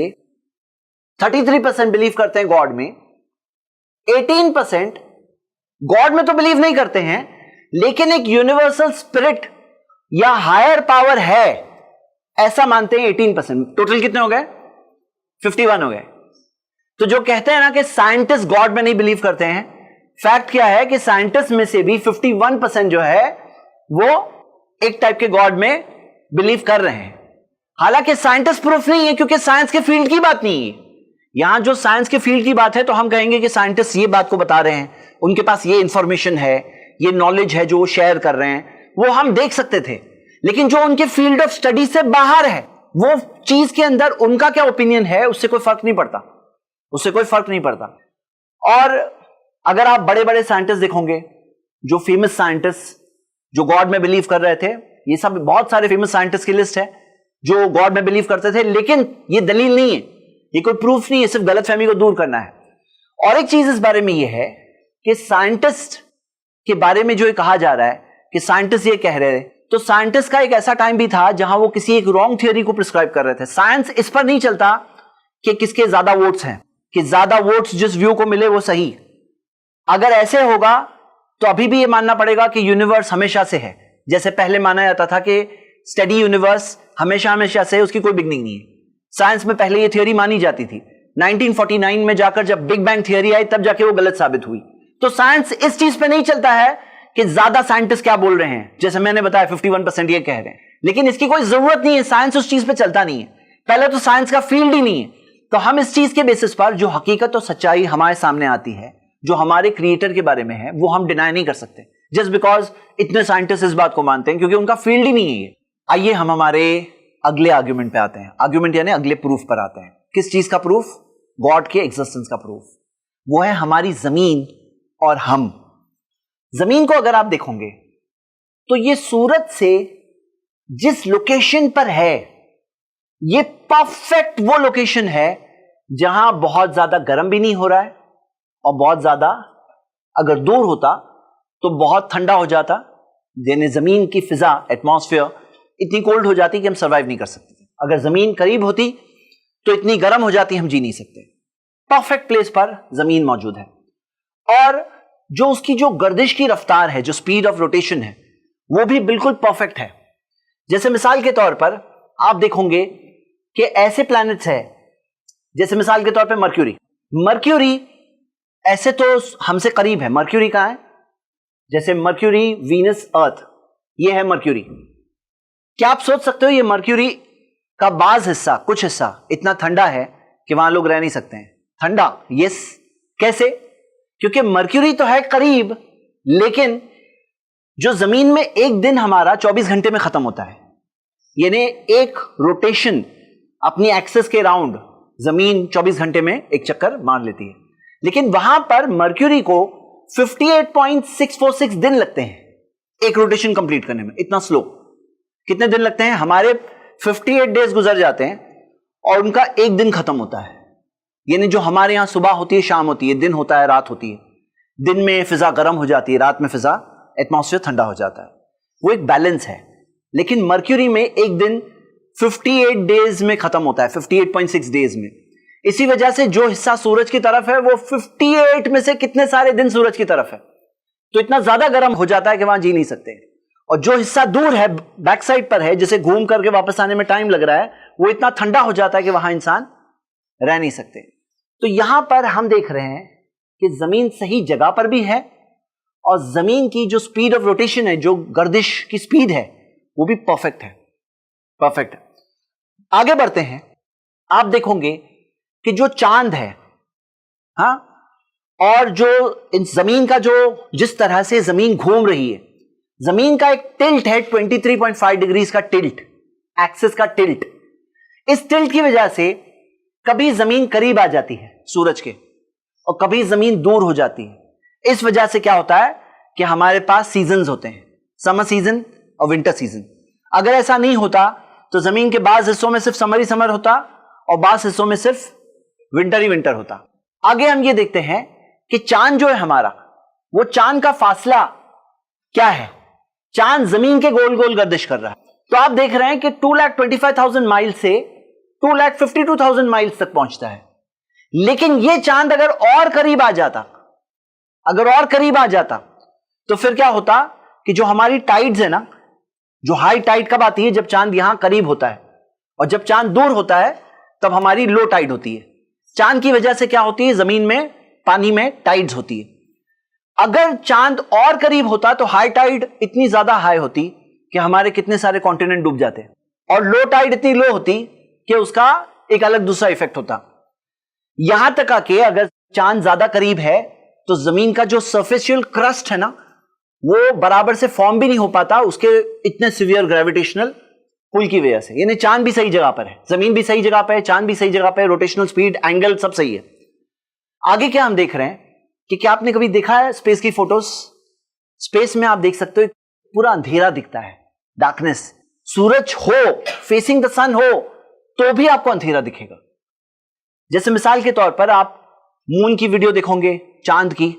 33% बिलीव करते हैं गॉड में, 18% गॉड में तो बिलीव नहीं करते हैं लेकिन एक यूनिवर्सल स्पिरिट या हायर पावर है ऐसा मानते हैं 18%। टोटल कितने हो गए? 51 हो गए। तो जो कहते हैं ना कि साइंटिस्ट गॉड में नहीं बिलीव करते हैं, फैक्ट क्या है कि साइंटिस्ट में से भी 51% जो है वो एक टाइप के गॉड में बिलीव कर रहे हैं। हालांकि साइंटिस्ट प्रूफ नहीं है क्योंकि साइंस के फील्ड की बात नहीं है। यहां जो साइंस के फील्ड की बात है तो हम कहेंगे कि साइंटिस्ट ये बात को बता रहे हैं, उनके पास ये इंफॉर्मेशन है, ये नॉलेज है जो वो शेयर कर रहे हैं, वो हम देख सकते थे। लेकिन जो उनके फील्ड ऑफ स्टडी से बाहर है, वो चीज के अंदर उनका क्या ओपिनियन है उससे कोई फर्क नहीं पड़ता, उससे कोई फर्क नहीं पड़ता। और अगर आप बड़े बड़े साइंटिस्ट देखोगे, जो फेमस साइंटिस्ट जो गॉड में बिलीव कर रहे थे, ये सब बहुत सारे फेमस साइंटिस्ट की लिस्ट है जो गॉड में बिलीव करते थे, लेकिन ये दलील नहीं है, ये कोई प्रूफ नहीं है, सिर्फ गलतफहमी को दूर करना है। और एक चीज इस बारे में ये है कि साइंटिस्ट के बारे में जो ये कहा जा रहा है कि साइंटिस्ट ये कह रहे हैं, तो साइंटिस्ट का एक ऐसा टाइम भी था जहां वो किसी एक रॉन्ग थियरी को प्रिस्क्राइब कर रहे थे। साइंस इस पर नहीं चलता कि किसके ज्यादा वोट्स हैं, कि ज्यादा वोट्स जिस व्यू को मिले वो सही। अगर ऐसे होगा तो अभी भी ये मानना पड़ेगा कि यूनिवर्स हमेशा से है, जैसे पहले माना जाता था कि स्टडी यूनिवर्स हमेशा हमेशा से, उसकी कोई बिगनिंग नहीं है। साइंस में पहले ये थियरी मानी जाती थी, 1949 में जाकर जब बिग बैंग थियरी आई तब जाके वो गलत साबित हुई। तो साइंस इस चीज पे नहीं चलता है कि ज्यादा साइंटिस्ट क्या बोल रहे हैं, जैसे मैंने बताया 51% ये कह रहे हैं, लेकिन इसकी कोई जरूरत नहीं है, साइंस उस चीज पे चलता नहीं है। पहले तो साइंस का फील्ड ही नहीं है, तो हम इस चीज के बेसिस पर जो हकीकत और सच्चाई हमारे सामने आती है, जो हमारे क्रिएटर के बारे में है, वो हम डिनाई नहीं कर सकते जस्ट बिकॉज इतने साइंटिस्ट इस बात को मानते हैं, क्योंकि उनका फील्ड ही नहीं है ये। आइए हम हमारे अगले आर्ग्यूमेंट पे आते हैं। आर्ग्यूमेंट यानी अगले प्रूफ पर आते हैं। किस चीज का प्रूफ? गॉड के एग्जिस्टेंस का प्रूफ। वो है हमारी जमीन और हम। जमीन को अगर आप देखोगे तो ये सूरज से जिस लोकेशन पर है, ये परफेक्ट वो लोकेशन है जहां बहुत ज्यादा गर्म भी नहीं हो रहा है और बहुत ज्यादा अगर दूर होता तो बहुत ठंडा हो जाता। यानी जमीन की फिजा, एटमॉस्फेयर इतनी कोल्ड हो जाती कि हम सर्वाइव नहीं कर सकते थे। अगर जमीन करीब होती तो इतनी गर्म हो जाती हम जी नहीं सकते। परफेक्ट प्लेस पर जमीन मौजूद है और जो उसकी जो गर्दिश की रफ्तार है, जो स्पीड ऑफ रोटेशन है, वो भी बिल्कुल परफेक्ट है। जैसे मिसाल के तौर पर आप देखोगे कि ऐसे प्लैनेट्स हैं, जैसे मिसाल के तौर पर मर्क्यूरी। मर्क्यूरी ऐसे तो हमसे करीब है। मर्क्यूरी कहां है? जैसे मर्क्यूरी, वीनस, अर्थ, ये है मर्क्यूरी। क्या आप सोच सकते हो ये मर्क्यूरी का बाज हिस्सा, कुछ हिस्सा इतना ठंडा है कि वहां लोग रह नहीं सकते हैं? ठंडा, यस। कैसे? क्योंकि मर्क्यूरी तो है करीब, लेकिन जो जमीन में एक दिन हमारा 24 घंटे में खत्म होता है, यानी एक रोटेशन अपनी एक्सिस के राउंड जमीन 24 घंटे में एक चक्कर मार लेती है, लेकिन वहां पर मर्क्यूरी को 58.646 दिन लगते हैं एक रोटेशन कंप्लीट करने में। इतना स्लो। कितने दिन लगते हैं? हमारे 58 डेज गुजर जाते हैं और उनका एक दिन खत्म होता है। यानी जो हमारे यहां सुबह होती है, शाम होती है, दिन होता है, रात होती है। दिन में फिजा गर्म हो जाती है, रात में फिजा, एटमॉस्फेयर ठंडा हो जाता है। वो एक बैलेंस है। लेकिन मर्क्यूरी में एक दिन 58 डेज में खत्म होता है, 58.6 डेज में। इसी वजह से जो हिस्सा सूरज की तरफ है वो 58 में से कितने सारे दिन सूरज की तरफ है, तो इतना ज्यादा गर्म हो जाता है कि वहां जी नहीं सकते। और जो हिस्सा दूर है, बैक साइड पर है, जिसे घूम करके वापस आने में टाइम लग रहा है, वो इतना ठंडा हो जाता है कि वहां इंसान रह नहीं सकते। तो यहां पर हम देख रहे हैं कि जमीन सही जगह पर भी है और जमीन की जो स्पीड ऑफ रोटेशन है, जो गर्दिश की स्पीड है, वो भी परफेक्ट है। परफेक्ट है। आगे बढ़ते हैं। आप देखोगे कि जो चांद है, हां, और जो इन जमीन का जो जिस तरह से जमीन घूम रही है, जमीन का एक टिल्ट है 23.5 डिग्रीज का टिल्ट, एक्सिस का टिल्ट। इस टिल्ट की वजह से कभी जमीन करीब आ जाती है सूरज के और कभी जमीन दूर हो जाती है। इस वजह से क्या होता है कि हमारे पास सीजन्स होते हैं, समर सीजन और विंटर सीजन। अगर ऐसा नहीं होता तो जमीन के बाज़ हिस्सों में सिर्फ समर ही समर होता और बाज़ हिस्सों में सिर्फ विंटर ही विंटर होता। आगे हम ये देखते हैं कि चांद जो है हमारा, वो चांद का फासला क्या है? चांद जमीन के गोल गोल गर्दिश कर रहा है। तो आप देख रहे हैं कि 2,25,000 माइल से 2,52,000 माइल्स तक पहुंचता है। लेकिन ये चांद अगर और करीब आ जाता, तो फिर क्या होता कि जो हमारी टाइड्स है ना, जो हाई टाइड कब आती है? जब चांद यहां करीब होता है, और जब चांद दूर होता है तब हमारी लो टाइड होती है। चांद की वजह से क्या होती है? जमीन में, पानी में टाइड्स होती है। अगर चांद और करीब होता तो हाई टाइड इतनी ज्यादा हाई होती कि हमारे कितने सारे कॉन्टिनेंट डूब जाते, और लो टाइड इतनी लो होती कि उसका एक अलग दूसरा इफेक्ट होता। यहां तक आके अगर चांद ज्यादा करीब है तो जमीन का जो सरफेशियल क्रस्ट है ना, वो बराबर से फॉर्म भी नहीं हो पाता उसके इतने सिवियर ग्रेविटेशनल पुल की वजह से। यानी चांद भी सही जगह पर है, जमीन भी सही जगह पर है, चांद भी सही जगह पर है, रोटेशनल स्पीड, एंगल सब सही है। आगे क्या हम देख रहे हैं कि क्या आपने कभी देखा है स्पेस की फोटोज? स्पेस में आप देख सकते हो पूरा अंधेरा दिखता है, डार्कनेस। सूरज हो, फेसिंग द सन हो, तो भी आपको अंधेरा दिखेगा। जैसे मिसाल के तौर पर आप मून की वीडियो देखोगे, चांद की,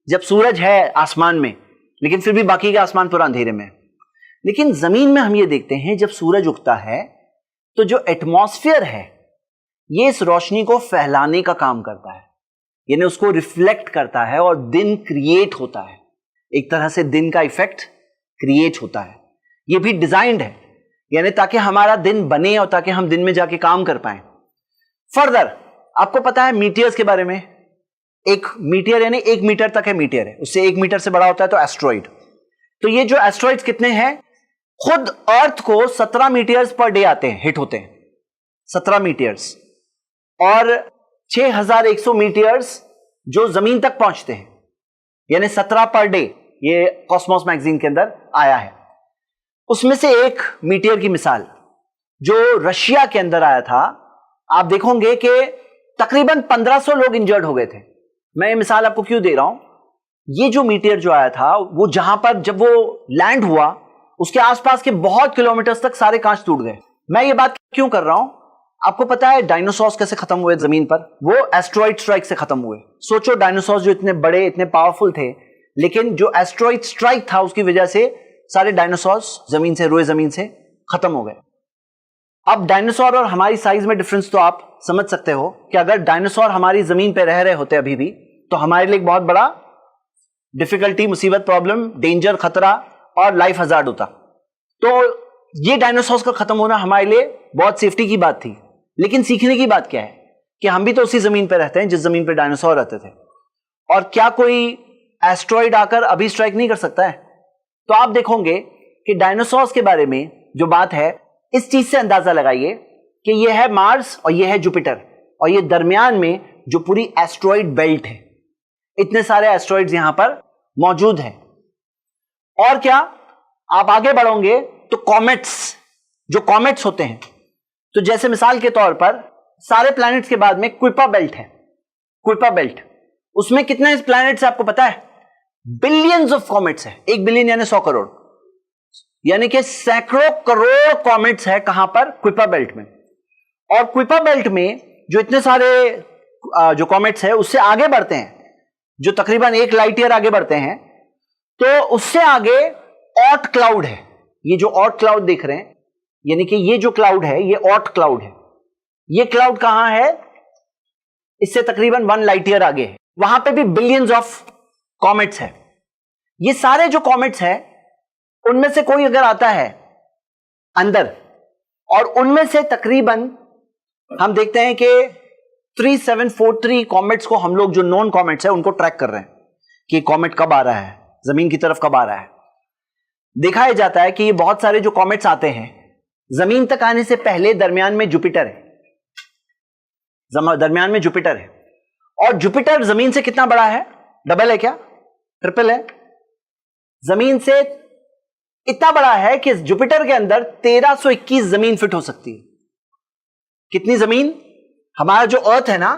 जब सूरज है आसमान में लेकिन फिर भी बाकी का आसमान पूरा अंधेरे में। लेकिन जमीन में हम ये देखते हैं जब सूरज उगता है तो जो एटमॉस्फेयर है ये इस रोशनी को फैलाने का काम करता है, यानी उसको रिफ्लेक्ट करता है और दिन क्रिएट होता है। एक तरह से दिन का इफेक्ट क्रिएट होता है। ये भी डिजाइंड है, यानी ताकि हमारा दिन बने और ताकि हम दिन में जाके काम कर पाए। फर्दर आपको पता है मीटियर्स के बारे में? एक मीटियर यानी 1 मीटर तक है मीटियर है, उससे 1 मीटर से बड़ा होता है तो एस्ट्रॉइड। तो ये जो एस्ट्रॉइड्स कितने हैं? खुद अर्थ को 17 मीटियर्स पर डे आते हैं, हिट होते हैं 17 मीटियर्स। और 6100 मीटियर्स जो जमीन तक पहुंचते हैं, यानी 17 पर डे, ये कॉस्मोस मैगजीन के अंदर आया है। उसमें से एक मीटियर की मिसाल जो रशिया के अंदर आया था, आप देखोगे कि तकरीबन 1500 लोग इंजर्ड हो गए थे। मैं ये मिसाल आपको क्यों दे रहा हूं, ये जो मीटियर जो आया था वो जहां पर जब वो लैंड हुआ उसके आसपास के बहुत किलोमीटर्स तक सारे कांच टूट गए। मैं ये बात क्यों कर रहा हूं, आपको पता है डायनासोर्स कैसे खत्म हुए जमीन पर? वो एस्ट्रॉइड स्ट्राइक से खत्म हुए। सोचो, डायनासोर्स जो इतने बड़े, इतने पावरफुल थे, लेकिन जो एस्ट्रॉइड स्ट्राइक था उसकी वजह से सारे डायनासोर्स जमीन से, रोए जमीन से खत्म हो गए। अब डायनासोर और हमारी साइज में डिफरेंस तो आप समझ सकते हो कि अगर डायनासोर हमारी जमीन पे रह रहे होते अभी भी, तो हमारे लिए एक बहुत बड़ा डिफिकल्टी, मुसीबत, प्रॉब्लम, डेंजर, खतरा और लाइफ हजार्ड होता। तो ये डायनासोर्स का खत्म होना हमारे लिए बहुत सेफ्टी की बात थी। लेकिन सीखने की बात क्या है कि हम भी तो उसी जमीन पे रहते हैं जिस जमीन पे डायनासोर रहते थे, और क्या कोई एस्ट्रॉइड आकर अभी स्ट्राइक नहीं कर सकता है? तो आप देखोगे कि डायनासोर्स के बारे में जो बात है, इस चीज से अंदाजा लगाइए कि ये है मार्स और ये है जुपिटर, और ये दरमियान में जो पूरी एस्ट्रॉइड बेल्ट है, इतने सारे एस्ट्रॉइड्स यहां पर मौजूद हैं। और क्या आप आगे बढ़ोगे तो कॉमेट्स, जो कॉमेट्स होते हैं, तो जैसे मिसाल के तौर पर सारे प्लैनेट्स के बाद में कुइपर बेल्ट है, कुइपर बेल्ट, उसमें कितने प्लैनेट्स है आपको पता है? बिलियंस ऑफ कॉमेट्स है। 1 बिलियन यानी 100 करोड़, यानी कि सैकड़ों करोड़ कॉमेट्स है कहां पर? कुइपर बेल्ट में। और कुइपर बेल्ट में जो इतने सारे जो कॉमेट्स है उससे आगे बढ़ते हैं, जो तकरीबन 1 लाइट ईयर आगे बढ़ते हैं, तो उससे आगे ऑट क्लाउड है। ये जो ऑट क्लाउड देख रहे हैं, यानी कि ये जो क्लाउड है ये ऑट क्लाउड है। ये क्लाउड कहां है? इससे तकरीबन 1 लाइट ईयर आगे है। वहां पे भी बिलियंस ऑफ कॉमेट्स है। ये सारे जो कॉमेट्स है उनमें से कोई अगर आता है अंदर, और उनमें से तकरीबन हम देखते हैं कि 3743 कॉमेट्स को हम लोग, जो नॉन कॉमेट्स है, उनको ट्रैक कर रहे हैं कि कॉमेट कब आ रहा है, जमीन की तरफ कब आ रहा है। दिखाया जाता है कि ये बहुत सारे जो कॉमेट्स आते हैं जमीन तक आने से पहले दरमियान में जुपिटर है, दरमियान में जुपिटर है। और जुपिटर जमीन से कितना बड़ा है? डबल है क्या? ट्रिपल है? जमीन से इतना बड़ा है कि जुपिटर के अंदर 1321 जमीन फिट हो सकती है। कितनी जमीन? हमारा जो अर्थ है ना,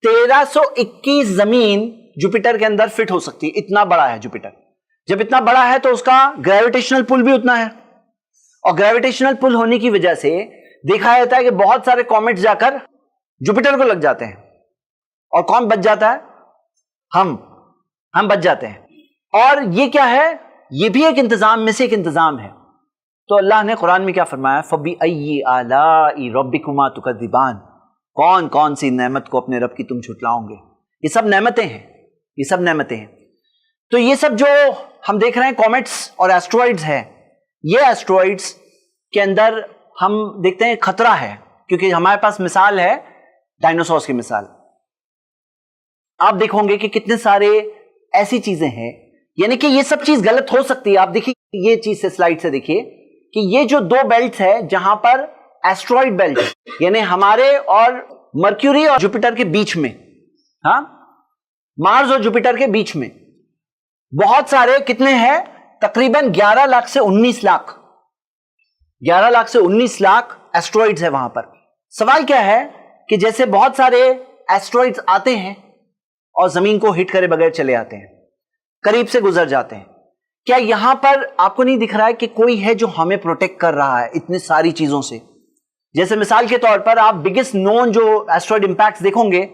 1321 जमीन जुपिटर के अंदर फिट हो सकती है। इतना बड़ा है जुपिटर। जब इतना बड़ा है तो उसका ग्रेविटेशनल पुल भी उतना है, और ग्रेविटेशनल पुल होने की वजह से देखा जाता है कि बहुत सारे कॉमेट्स जाकर जुपिटर को लग जाते हैं, और कौन बच जाता है? हम बच जाते हैं। और ये क्या है? ये भी एक इंतजाम में से एक इंतजाम है। तो अल्लाह ने कुरान में क्या फरमाया? फबी आलाई रब्बिकुमा तुकद्दिबान, कौन कौन सी नेमत को अपने रब की तुम झुटलाओगे। ये सब नेमतें हैं, ये सब नेमतें हैं। तो ये सब जो हम देख रहे हैं कॉमेट्स और एस्ट्रॉइड्स है, ये एस्ट्रॉइड्स के अंदर हम देखते हैं खतरा है, क्योंकि हमारे पास मिसाल है डायनासोर्स की मिसाल। आप देखोगे कि कितने सारे ऐसी चीजें हैं, यानी कि ये सब चीज गलत हो सकती है। आप देखिए ये चीज से, स्लाइड से देखिए कि ये जो 2 बेल्ट है जहां पर एस्ट्रॉइड बेल्ट, यानी हमारे और मर्क्यूरी और जुपिटर के बीच में, हाँ, मार्स और जुपिटर के बीच में बहुत सारे, कितने हैं? तकरीबन 11 लाख से 19 लाख, 11 लाख से 19 लाख एस्ट्रॉइड्स है वहां पर। सवाल क्या है कि जैसे बहुत सारे एस्ट्रॉइड्स आते हैं और जमीन को हिट करे बगैर चले आते हैं, करीब से गुजर जाते हैं, क्या यहां पर आपको नहीं दिख रहा है कि कोई है जो हमें प्रोटेक्ट कर रहा है इतनी सारी चीजों से? जैसे मिसाल के तौर पर आप बिगेस्ट नोन जो एस्ट्रॉइड इंपैक्ट्स देखोगे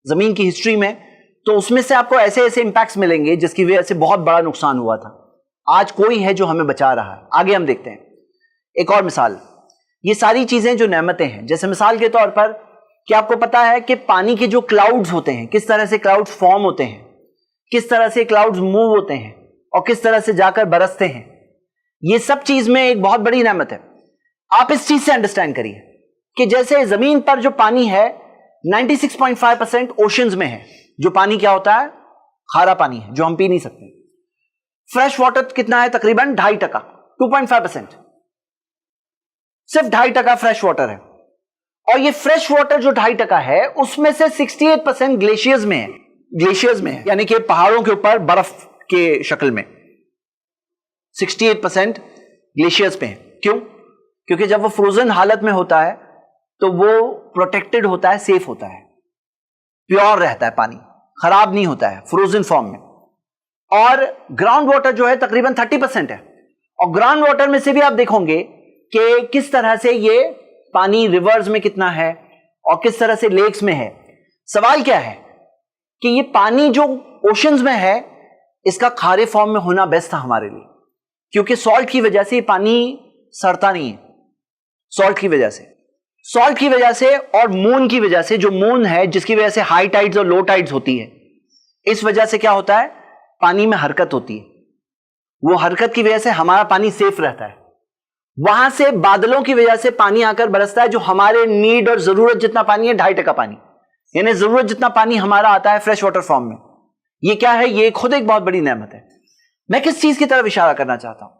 जमीन की हिस्ट्री में, तो उसमें से आपको ऐसे ऐसे इंपैक्ट्स मिलेंगे जिसकी वजह से बहुत बड़ा नुकसान हुआ था। आज कोई है जो हमें बचा रहा है। आगे हम देखते हैं एक और मिसाल। ये सारी चीजें जो नेमतें हैं, जैसे मिसाल के तौर पर, क्या आपको पता है कि पानी के जो क्लाउड्स होते हैं, किस तरह से क्लाउड्स फॉर्म होते हैं, किस तरह से क्लाउड्स मूव होते हैं और किस तरह से जाकर बरसते हैं? ये सब चीज में एक बहुत बड़ी नेमत है। आप इस चीज से अंडरस्टैंड करिए कि जैसे जमीन पर जो पानी है 96.5% ओशंस में है। जो पानी क्या होता है? खारा पानी है जो हम पी नहीं सकते। फ्रेश वाटर कितना है? तकरीबन 2.5%, 2.5%, सिर्फ 2.5% फ्रेश वाटर है। और ये फ्रेश वाटर जो 2.5% है उसमें से 68% ग्लेशियर्स में है, यानी कि पहाड़ों के ऊपर बर्फ के शक्ल में 68% ग्लेशियर्स पे है। क्यों? क्योंकि जब वो फ्रोजन हालत में होता है तो वो प्रोटेक्टेड होता है, सेफ होता है, प्योर रहता है, पानी खराब नहीं होता है फ्रोजन फॉर्म में। और ग्राउंड वाटर जो है तकरीबन 30% है, और ग्राउंड वाटर में से भी आप देखोगे कि किस तरह से ये पानी रिवर्स में कितना है और किस तरह से लेक्स में है। सवाल क्या है कि ये पानी जो ओशंस में है इसका खारे फॉर्म में होना बेस्ट था हमारे लिए, क्योंकि सॉल्ट की वजह से ये पानी सड़ता नहीं है। सॉल्ट की वजह से और मून की वजह से, जो मून है जिसकी वजह से हाई टाइड्स और लो टाइड्स होती है, इस वजह से क्या होता है, पानी में हरकत होती है। वो हरकत की वजह से हमारा पानी सेफ रहता है। वहां से बादलों की वजह से पानी आकर बरसता है, जो हमारे नीड और जरूरत जितना पानी है 2.5% पानी, यानी जरूरत जितना पानी हमारा आता है फ्रेश वाटर फॉर्म में। ये क्या है, ये खुद एक बहुत बड़ी नेमत है। मैं किस चीज की तरफ इशारा करना चाहता हूं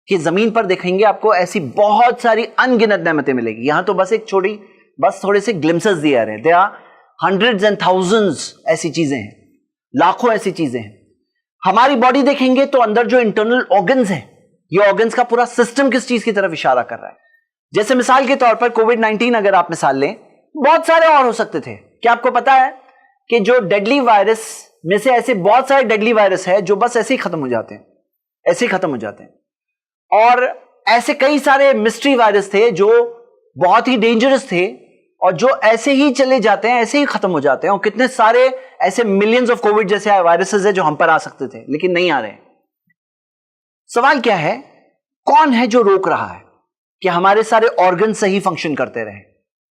कि जमीन पर देखेंगे आपको ऐसी बहुत सारी अनगिनत नेमतें मिलेगी। यहां तो बस थोड़े से ग्लिम्सेस दिए आ रहे हैं। There are hundreds and thousands ऐसी चीजें हैं, लाखों ऐसी चीजें हैं। हमारी बॉडी देखेंगे तो अंदर जो इंटरनल ऑर्गन्स हैं, ये ऑर्गन्स का पूरा सिस्टम किस चीज की तरफ इशारा कर रहा है। जैसे मिसाल के तौर पर कोविड-19 अगर आप मिसाल लें, बहुत सारे और हो सकते थे। क्या आपको पता है कि जो डेडली वायरस में से ऐसे बहुत सारे डेडली वायरस है जो बस ऐसे ही खत्म हो जाते हैं, और ऐसे कई सारे मिस्ट्री वायरस थे जो बहुत ही डेंजरस थे और जो ऐसे ही चले जाते हैं, ऐसे ही खत्म हो जाते हैं। और कितने सारे ऐसे मिलियंस ऑफ कोविड जैसे वायरसेस है जो हम पर आ सकते थे लेकिन नहीं आ रहे। सवाल क्या है, कौन है जो रोक रहा है कि हमारे सारे ऑर्गन सही फंक्शन करते रहे,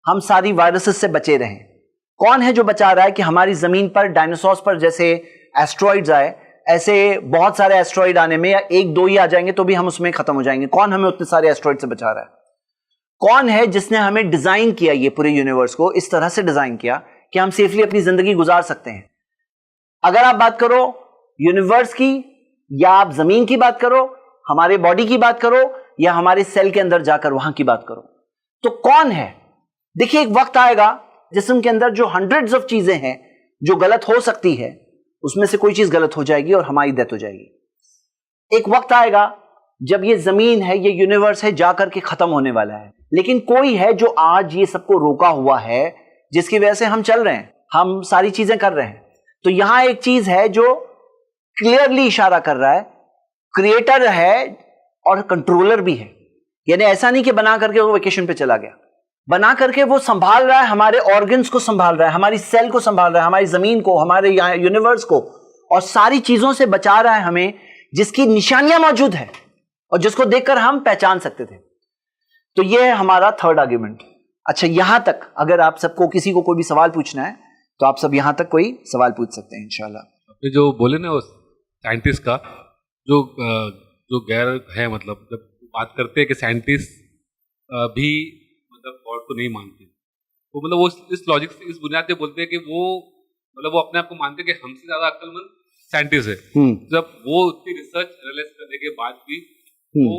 हम सारी वायरसेस से बचे रहें? कौन है जो बचा रहा है कि हमारी जमीन पर डायनासोर्स पर जैसे एस्ट्रॉइड्स आए, ऐसे बहुत सारे एस्ट्रॉइड आने में, या 1-2 ही आ जाएंगे तो भी हम उसमें खत्म हो जाएंगे? कौन हमें उतने सारे एस्ट्रॉइड से बचा रहा है? कौन है जिसने हमें डिजाइन किया, ये पूरे यूनिवर्स को इस तरह से डिजाइन किया कि हम सेफली अपनी जिंदगी गुजार सकते हैं? अगर आप बात करो यूनिवर्स की, या आप जमीन की बात करो, हमारे बॉडी की बात करो, या हमारे सेल के अंदर जाकर वहां की बात करो, तो कौन है? देखिए, एक वक्त आएगा जिस्म के अंदर जो हंड्रेड्स ऑफ चीजें हैं जो गलत हो सकती है, उसमें से कोई चीज गलत हो जाएगी और हमारी डेथ हो जाएगी। एक वक्त आएगा जब ये जमीन है, ये यूनिवर्स है, जाकर के खत्म होने वाला है। लेकिन कोई है जो आज ये सबको रोका हुआ है, जिसकी वजह से हम चल रहे हैं, हम सारी चीजें कर रहे हैं। तो यहां एक चीज है जो क्लियरली इशारा कर रहा है, क्रिएटर है और कंट्रोलर भी है। यानी ऐसा नहीं कि बना करके वो वेकेशन पे चला गया, बना करके वो संभाल रहा है, हमारे ऑर्गन्स को संभाल रहा है, हमारी सेल को संभाल रहा है, हमारी जमीन को, हमारे यहाँ यूनिवर्स को, और सारी चीजों से बचा रहा है हमें, जिसकी निशानियां मौजूद है और जिसको देखकर हम पहचान सकते थे। तो ये है हमारा थर्ड आर्ग्यूमेंट। अच्छा, यहां तक अगर आप सबको किसी को कोई भी सवाल पूछना है तो आप सब यहां तक कोई सवाल पूछ सकते हैं इंशाल्लाह। आपने जो बोले ना उस साइंटिस्ट का जो गैर है, मतलब जब बात करते हैं कि साइंटिस्ट भी मतलब गॉड को नहीं मानते, तो मतलब वो इस लॉजिक से, इस बुनियाद पे बोलते हैं कि वो मतलब वो अपने आप को मानते हैं कि हमसे ज्यादा अक्लमंद साइंटिस्ट है। जब वो उतनी रिसर्च रियलाइज करने के बाद भी वो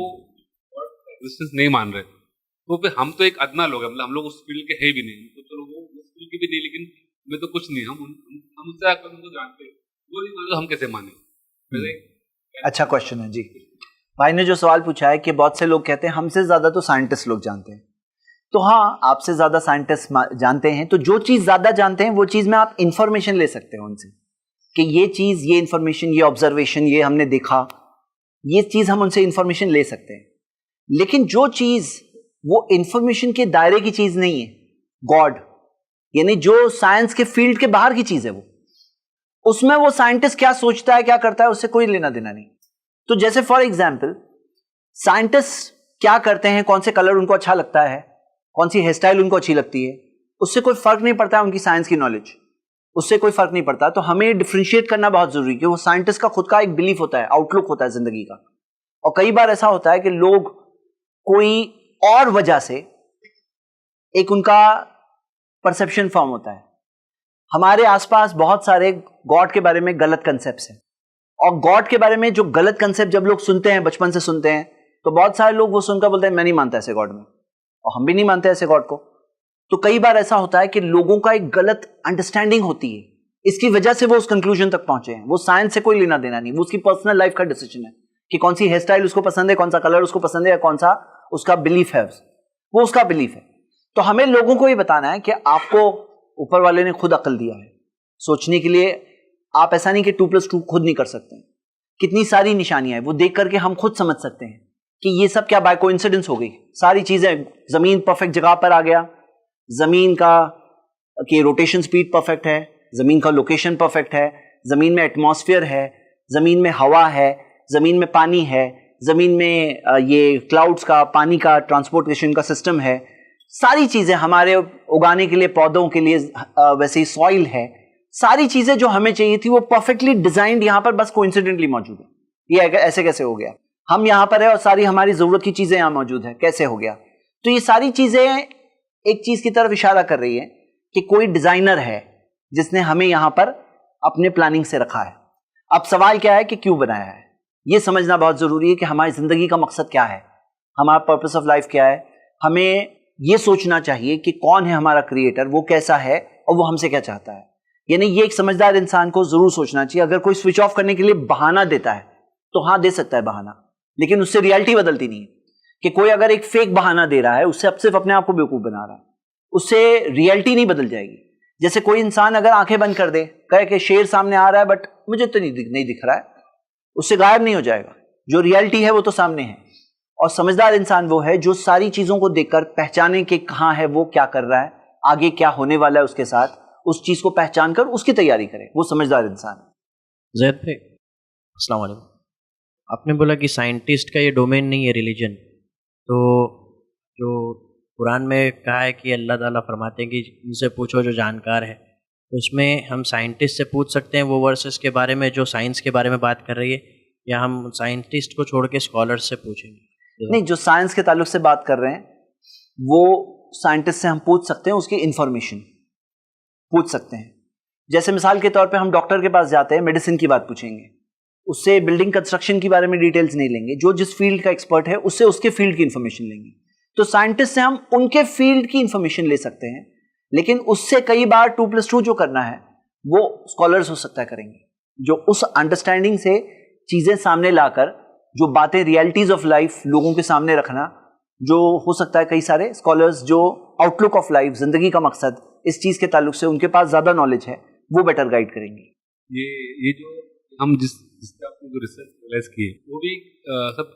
गॉड एग्जिस्टेंस नहीं मान रहे, तो फिर हम तो एक अदना लोग हैं, मतलब हम लोग उस फील्ड के है भी नहीं, तो चलो वो उस फील्ड के भी नहीं, लेकिन हमें तो कुछ नहीं, हम उससे अक्लमंद को जानते हैं, वो नहीं मान, हम कैसे माने? अच्छा क्वेश्चन है जी। भाई ने जो सवाल पूछा है कि बहुत से लोग कहते हैं हमसे ज्यादा तो साइंटिस्ट लोग जानते हैं, तो हाँ, आपसे ज्यादा साइंटिस्ट जानते हैं, तो जो चीज ज्यादा जानते हैं वो चीज में आप इंफॉर्मेशन ले सकते हो उनसे कि ये चीज, ये इंफॉर्मेशन, ये ऑब्जर्वेशन, ये हमने देखा, ये चीज हम उनसे इंफॉर्मेशन ले सकते हैं। लेकिन जो चीज वो इंफॉर्मेशन के दायरे की चीज नहीं है, गॉड, यानी जो साइंस के फील्ड के बाहर की चीज है, वो उसमें वो साइंटिस्ट क्या सोचता है, क्या करता है, उससे कोई लेना देना नहीं। तो जैसे फॉर एग्जाम्पल साइंटिस्ट क्या करते हैं, कौन से कलर उनको अच्छा लगता है, कौन सी हेयर स्टाइल उनको अच्छी लगती है, उससे कोई फर्क नहीं पड़ता है, उनकी साइंस की नॉलेज, उससे कोई फर्क नहीं पड़ता। तो हमें डिफरेंशिएट करना बहुत जरूरी है कि वो साइंटिस्ट का खुद का एक बिलीफ होता है, आउटलुक होता है जिंदगी का। और कई बार ऐसा होता है कि लोग कोई और वजह से एक उनका परसेप्शन फॉर्म होता है। हमारे आसपास बहुत सारे गॉड के बारे में गलत कंसेप्ट्स हैं, और गॉड के बारे में जो गलत कंसेप्ट जब लोग सुनते हैं, बचपन से सुनते हैं, तो बहुत सारे लोग वो सुनकर बोलते हैं मैं नहीं मानता ऐसे गॉड में, और हम भी नहीं मानते ऐसे गॉड को। तो कई बार ऐसा होता है कि लोगों का एक गलत अंडरस्टैंडिंग होती है, इसकी वजह से वो उस कंक्लूजन तक पहुंचे हैं। वो साइंस से कोई लेना देना नहीं, वो उसकी पर्सनल लाइफ का डिसीजन है कि कौन सी हेयर स्टाइल उसको पसंद है, कौन सा कलर उसको पसंद है, या कौन सा उसका बिलीफ है, वो उसका बिलीफ है। तो हमें लोगों को ये बताना है कि आपको ऊपर वाले ने खुद अकल दिया है सोचने के लिए। आप ऐसा नहीं कि 2+2 खुद नहीं कर सकते, कितनी सारी निशानियां हैं वो देख करके हम खुद समझ सकते हैं कि ये सब क्या बाय कोइंसिडेंस हो गई। सारी चीजें, जमीन परफेक्ट जगह पर आ गया, जमीन का कि रोटेशन स्पीड परफेक्ट है, जमीन का लोकेशन परफेक्ट है, जमीन में एटमॉस्फेयर है, जमीन में हवा है, जमीन में पानी है, जमीन में ये क्लाउड्स का, पानी का ट्रांसपोर्टेशन का सिस्टम है, सारी चीजें हमारे उगाने के लिए, पौधों के लिए वैसे ही सॉइल है, सारी चीजें जो हमें चाहिए थी वो परफेक्टली डिजाइंड यहां पर बस कोइंसिडेंटली मौजूद है। ये ऐसे कैसे हो गया? हम यहां पर है और सारी हमारी जरूरत की चीजें यहां मौजूद है, कैसे हो गया? तो ये सारी चीजें एक चीज की तरफ इशारा कर रही है कि कोई डिजाइनर है जिसने हमें यहां पर अपने प्लानिंग से रखा है। अब सवाल क्या है कि क्यों बनाया है? यह समझना बहुत जरूरी है कि हमारी जिंदगी का मकसद क्या है, हमारा पर्पस ऑफ लाइफ क्या है। हमें यह सोचना चाहिए कि कौन है हमारा क्रिएटर, वो कैसा है और वो हमसे क्या चाहता है। यानी ये एक समझदार इंसान को जरूर सोचना चाहिए। अगर कोई स्विच ऑफ करने के लिए बहाना देता है तो हाँ दे सकता है बहाना, लेकिन उससे रियलिटी बदलती नहीं है। कि कोई अगर एक फेक बहाना दे रहा है उससे अब सिर्फ अपने आप को बेवकूफ बना रहा है, उससे रियलिटी नहीं बदल जाएगी। जैसे कोई इंसान अगर आंखें बंद कर दे, कहे कि शेर सामने आ रहा है बट मुझे तो नहीं दिख रहा है, उससे गायब नहीं हो जाएगा। जो रियलिटी है वो तो सामने है। और समझदार इंसान वो है जो सारी चीजों को देखकर पहचाने कि कहाँ है वो, क्या कर रहा है, आगे क्या होने वाला है उसके साथ, उस चीज को पहचान कर उसकी तैयारी करे, वो समझदार इंसान है। ज़ैद भाई अस्सलाम वालेकुम, आपने बोला कि साइंटिस्ट का ये डोमेन नहीं है रिलीजन, तो जो कुरान में कहा है कि अल्लाह ताला फरमाते हैं कि उनसे पूछो जो जानकार है, तो उसमें हम साइंटिस्ट से पूछ सकते हैं वो वर्सेस के बारे में जो साइंस के बारे में बात कर रही है, या हम साइंटिस्ट को छोड़ के स्कॉलर्स से पूछेंगे? नहीं, जो साइंस के ताल्लुक से बात कर रहे हैं वो साइंटिस्ट से हम पूछ सकते हैं, उसकी इंफॉर्मेशन पूछ सकते हैं। जैसे मिसाल के तौर पे हम डॉक्टर के पास जाते हैं, मेडिसिन की बात पूछेंगे, उससे बिल्डिंग कंस्ट्रक्शन के बारे में डिटेल्स नहीं लेंगे। जो जिस फील्ड का एक्सपर्ट है उससे उसके फील्ड की इंफॉर्मेशन लेंगे। तो साइंटिस्ट से हम उनके फील्ड की इंफॉर्मेशन ले सकते हैं, लेकिन उससे कई बार 2+2 जो करना है वो स्कॉलर्स हो सकता है करेंगे, जो उस अंडरस्टैंडिंग से चीजें सामने लाकर जो बातें, रियलिटीज ऑफ लाइफ लोगों के सामने रखना, जो हो सकता है कई सारे स्कॉलर्स जो आउटलुक ऑफ लाइफ, जिंदगी का मकसद, इस चीज के ताल्लुक से उनके पास ज्यादा नॉलेज है, वो बेटर गाइड करेंगे। ये जो हम जिस पे आपने जो रिसर्च रियलाइज की है वो भी सब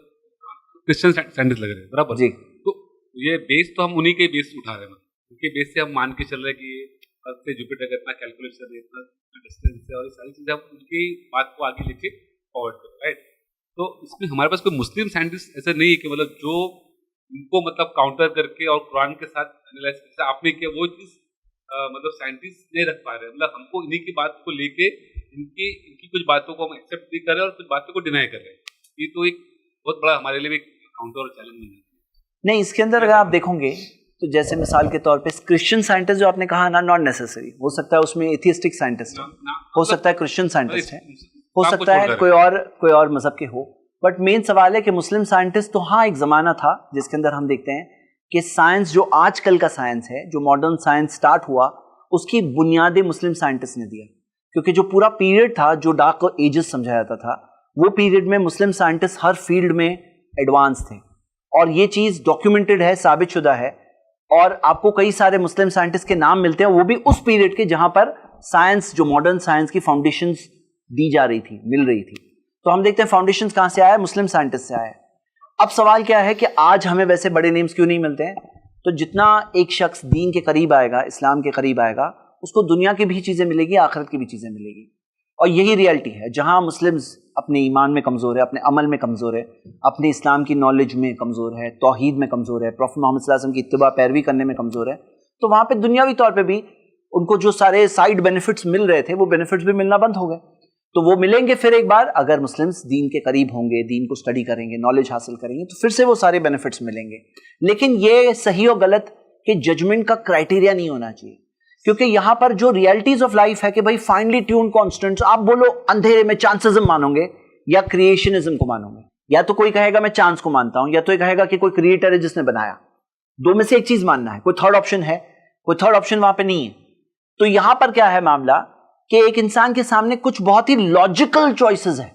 क्रिश्चियन साइंटिस्ट लग रहे हैं, बराबर जी। तो ये बेस तो हम उन्हीं के बेस उठा रहे हैं, उनके बेस से हम मान के चल रहे हैं कि अर्थ से जुपिटर का इतना कैलकुलेशन है, इतना डिस्टेंस है, और ये सारी चीजें हम उनकी बात को आगे लेके फॉरवर्ड कर रहे हैं, राइट। तो इसमें हमारे पास कोई मुस्लिम साइंटिस्ट ऐसा नहीं है कि मतलब जो इनको मतलब काउंटर करके और कुरान के साथ एनालाइज करके आपने किया वो चीज मतलब साइंटिस्ट नहीं रख पा रहे हैं। मतलब हमको इन्हीं की बात को लेके इनकी कुछ बातों को हम एक्सेप्ट नहीं कर रहे और कुछ बातों को डिनाई कर रहे हैं। ये तो एक बहुत बड़ा हमारे लिए एक काउंटर और चैलेंज नहीं। इसके अंदर अगर आप देखोगे तो जैसे मिसाल के तौर पे क्रिश्चियन साइंटिस्ट जो आपने कहा ना, नॉट नेसेसरी, हो सकता है उसमें एथियस्टिक साइंटिस्ट हो सकता है, क्रिश्चियन साइंटिस्ट है, हो सकता है कोई और मजहब के हो। बट मेन सवाल है कि मुस्लिम साइंटिस्ट तो हाँ, एक जमाना था जिसके अंदर हम देखते हैं कि साइंस जो आजकल का साइंस है, जो मॉडर्न साइंस स्टार्ट हुआ, उसकी बुनियादें मुस्लिम साइंटिस्ट ने दिया। क्योंकि जो पूरा पीरियड था जो डार्क एजेस समझा जाता था, वो पीरियड में मुस्लिम साइंटिस्ट हर फील्ड में एडवांस थे, और ये चीज डॉक्यूमेंटेड है, साबित शुदा है। और आपको कई सारे मुस्लिम साइंटिस्ट के नाम मिलते हैं, वो भी उस पीरियड के जहां पर साइंस, जो मॉडर्न साइंस की फाउंडेशंस दी जा रही थी, मिल रही थी। तो हम देखते हैं फाउंडेशंस कहां से आया, मुस्लिम साइंटिस्ट से आया। अब सवाल क्या है कि आज हमें वैसे बड़े नेम्स क्यों नहीं मिलते हैं? तो जितना एक शख्स दीन के करीब आएगा, इस्लाम के करीब आएगा, उसको दुनिया की भी चीजें मिलेगी, आखिरत की भी चीजें मिलेगी। और यही रियलिटी है। जहां मुस्लिम्स अपने ईमान में कमजोर है, अपने अमल में कमजोर है, अपने इस्लाम की नॉलेज में कमजोर है, तौहीद में कमजोर है, प्रॉफेट मोहम्मद सल्लल्लाहु अलैहि वसल्लम की इत्तिबा पैरवी करने में कमजोर है, तो वहां पे दुनियावी तौर पे भी उनको जो सारे साइड बेनिफिट्स मिल रहे थे, वो बेनिफिट्स भी मिलना बंद हो गए। तो वो मिलेंगे फिर एक बार, अगर मुस्लिम्स दीन के करीब होंगे, दीन को स्टडी करेंगे, नॉलेज हासिल करेंगे, तो फिर से वो सारे बेनिफिट्स मिलेंगे। लेकिन ये सही और गलत के जजमेंट का क्राइटेरिया नहीं होना चाहिए, क्योंकि यहां पर जो रियलिटीज ऑफ लाइफ है कि भाई फाइनली ट्यून कॉन्स्टेंट्स, आप बोलो अंधेरे में चांसिज्म मानोगे या क्रिएशनिज्म को मानोगे। या तो कोई कहेगा मैं चांस को मानता हूं, या तो कहेगा कि कोई क्रिएटर है जिसने बनाया। दो में से एक चीज मानना है। कोई थर्ड ऑप्शन है? कोई थर्ड ऑप्शन वहां पे नहीं है। तो यहां पर क्या है मामला कि एक इंसान के सामने कुछ बहुत ही लॉजिकल चॉइसेस है,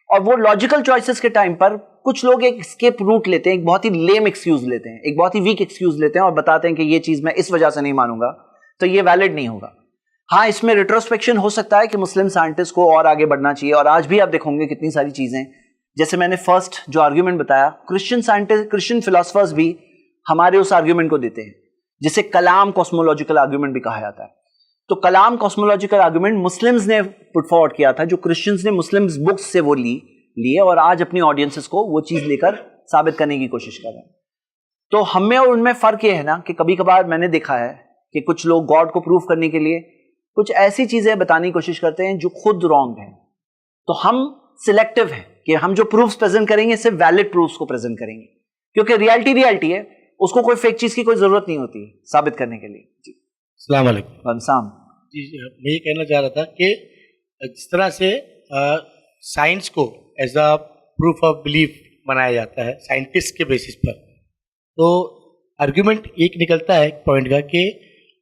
और वो लॉजिकल चॉइसेस के टाइम पर कुछ लोग एक एस्केप रूट लेते हैं, एक बहुत ही लेम एक्सक्यूज लेते हैं, एक बहुत ही वीक एक्सक्यूज लेते हैं और बताते हैं कि ये चीज मैं इस वजह से नहीं मानूंगा तो ये वैलिड नहीं होगा। हाँ, इसमें रिट्रोस्पेक्शन हो सकता है कि मुस्लिम साइंटिस्ट को और आगे बढ़ना चाहिए, और आज भी आप देखोगे कितनी सारी चीजें, जैसे मैंने फर्स्ट जो आर्ग्यूमेंट बताया, क्रिश्चियन साइंटिस्ट, क्रिश्चियन फिलोसफर्स भी हमारे उस आर्ग्यूमेंट को देते हैं, जिसे कलाम कॉस्मोलॉजिकल आर्ग्यूमेंट भी कहा जाता है। तो कलाम कॉस्मोलॉजिकल आर्ग्यूमेंट मुस्लिम्स ने पुट फॉरवर्ड किया था, जो क्रिश्चियंस ने मुस्लिम्स बुक्स से वो लिए और आज अपनी ऑडियंसेस को वो चीज लेकर साबित करने की कोशिश कर रहे हैं। तो हमें और उनमें फर्क ये है ना कि कभी कभार मैंने देखा है कि कुछ लोग गॉड को प्रूव करने के लिए कुछ ऐसी चीजें बताने की कोशिश करते हैं जो खुद रॉन्ग है। तो हम सिलेक्टिव हैं कि हम जो प्रूफ्स प्रेजेंट करेंगे सिर्फ वैलिड प्रूफ्स को प्रेजेंट करेंगे, क्योंकि रियलिटी है, उसको कोई फेक चीज की कोई जरूरत नहीं होती है साबित करने के लिए। जी अस्सलाम वालेकुम। जी, मैं ये कहना चाह रहा था कि जिस तरह से साइंस को as a proof of belief बनाया जाता है साइंटिस्ट के बेसिस पर, तो आर्ग्यूमेंट एक निकलता है एक पॉइंट का कि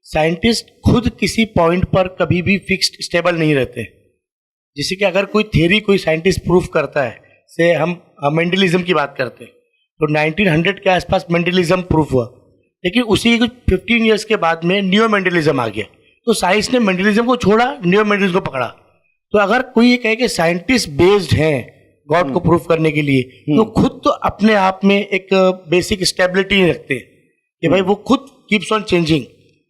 साइंटिस्ट खुद किसी पॉइंट पर कभी भी फिक्स्ड स्टेबल नहीं रहते। जैसे कि अगर कोई थ्योरी कोई साइंटिस्ट प्रूफ करता है, से हम मेंडलिज्म की बात करते हैं, तो 1900 के आसपास मेंडलिज्म प्रूफ हुआ, लेकिन उसी कुछ 15 ईयर्स के बाद में न्यू मेंडलिज्म आ गया, तो साइंस ने मेंडलिज्म को छोड़ा, न्यू मेंडलिज्म को पकड़ा। तो अगर कोई ये कहे कि साइंटिस्ट बेस्ड हैं गॉड को प्रूफ करने के लिए, तो खुद तो अपने आप में एक बेसिक स्टेबिलिटी नहीं रखते कि भाई वो खुद कीप्स ऑन चेंजिंग।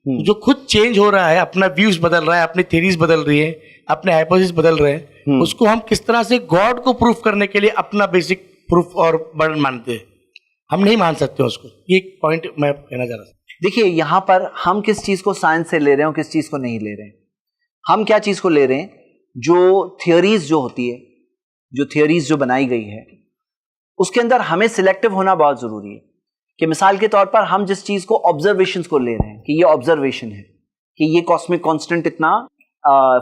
जो खुद चेंज हो रहा है, अपना व्यूज बदल रहा है, अपनी थ्योरीज बदल रही है, अपने हाइपोथेसिस बदल रहे हैं, उसको हम किस तरह से गॉड को प्रूफ करने के लिए अपना बेसिक प्रूफ और बर्डन मानते हैं? हम नहीं मान सकते उसको। ये एक पॉइंट मैं कहना चाह रहा था। देखिए, यहां पर हम किस चीज को साइंस से ले रहे हैं और किस चीज को नहीं ले रहे हैं। हम क्या चीज को ले रहे हैं, जो थियोरीज जो होती है, जो थियोरीज जो बनाई गई है, उसके अंदर हमें सिलेक्टिव होना बहुत जरूरी है। कि मिसाल के तौर पर हम जिस चीज को ऑब्जर्वेशंस को ले रहे हैं कि ये ऑब्जर्वेशन है कि ये कॉस्मिक कांस्टेंट इतना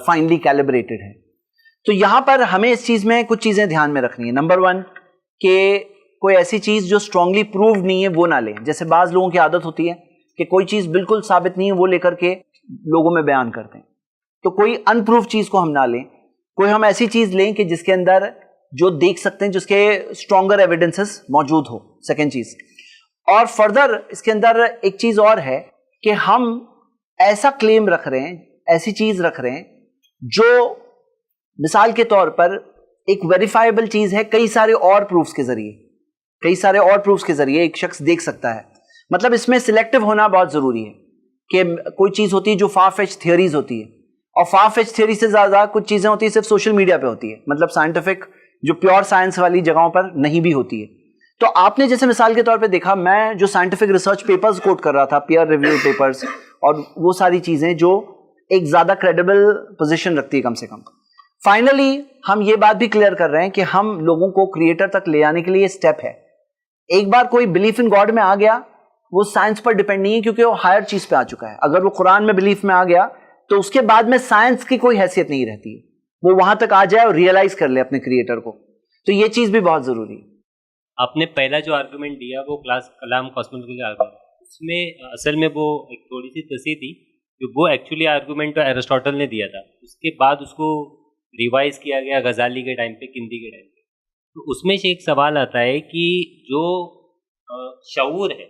फाइनली कैलिब्रेटेड है, तो यहां पर हमें इस चीज में कुछ चीजें ध्यान में रखनी है। नंबर 1 कि कोई ऐसी चीज जो स्ट्रांगली प्रूव्ड नहीं है वो ना लें। जैसे बाज लोगों की आदत होती है कि कोई चीज बिल्कुल साबित नहीं है वो लेकर के लोगों में बयान करते हैं, तो कोई अनप्रूव चीज को हम ना लें। कोई हम ऐसी चीज लें कि जिसके अंदर जो देख सकते हैं, जिसके स्ट्रॉन्गर एविडेंसेस मौजूद हो। सेकेंड चीज, और फर्दर इसके अंदर एक चीज और है कि हम ऐसा क्लेम रख रहे हैं, ऐसी चीज रख रहे हैं जो मिसाल के तौर पर एक वेरीफाइबल चीज है कई सारे और प्रूफ्स के जरिए एक शख्स देख सकता है। मतलब इसमें सिलेक्टिव होना बहुत जरूरी है कि कोई चीज होती है जो फार फेच थियरीज होती है, और फार फेच थियरी से ज्यादा कुछ चीजें होती है सिर्फ सोशल मीडिया पे होती है, मतलब साइंटिफिक जो प्योर साइंस वाली जगहों पर नहीं भी होती है। तो आपने जैसे मिसाल के तौर पे देखा, मैं जो साइंटिफिक रिसर्च पेपर्स कोट कर रहा था, पीयर रिव्यू पेपर्स और वो सारी चीजें जो एक ज्यादा क्रेडिबल पोजीशन रखती है कम से कम। फाइनली हम ये बात भी क्लियर कर रहे हैं कि हम लोगों को क्रिएटर तक ले आने के लिए स्टेप है। एक बार कोई बिलीफ इन गॉड में आ गया, वो साइंस पर डिपेंड नहीं है, क्योंकि वो हायर चीज पे आ चुका है। अगर वो कुरान में बिलीफ में आ गया तो उसके बाद में साइंस की कोई हैसियत नहीं रहती है, वो वहां तक आ जाए और रियलाइज कर ले अपने क्रिएटर को। तो ये चीज भी बहुत जरूरी है। आपने पहला जो आर्गुमेंट दिया वो कलाम कॉस्मोलॉजिकल आर्गुमेंट, उसमें असल में वो एक थोड़ी सी तस्वीर थी, जो वो एक्चुअली आर्गुमेंट तो एरिस्टोटल ने दिया था, उसके बाद उसको रिवाइज किया गया गजाली के टाइम पे, किंदी के टाइम पे। तो उसमें से एक सवाल आता है कि जो शऊर है,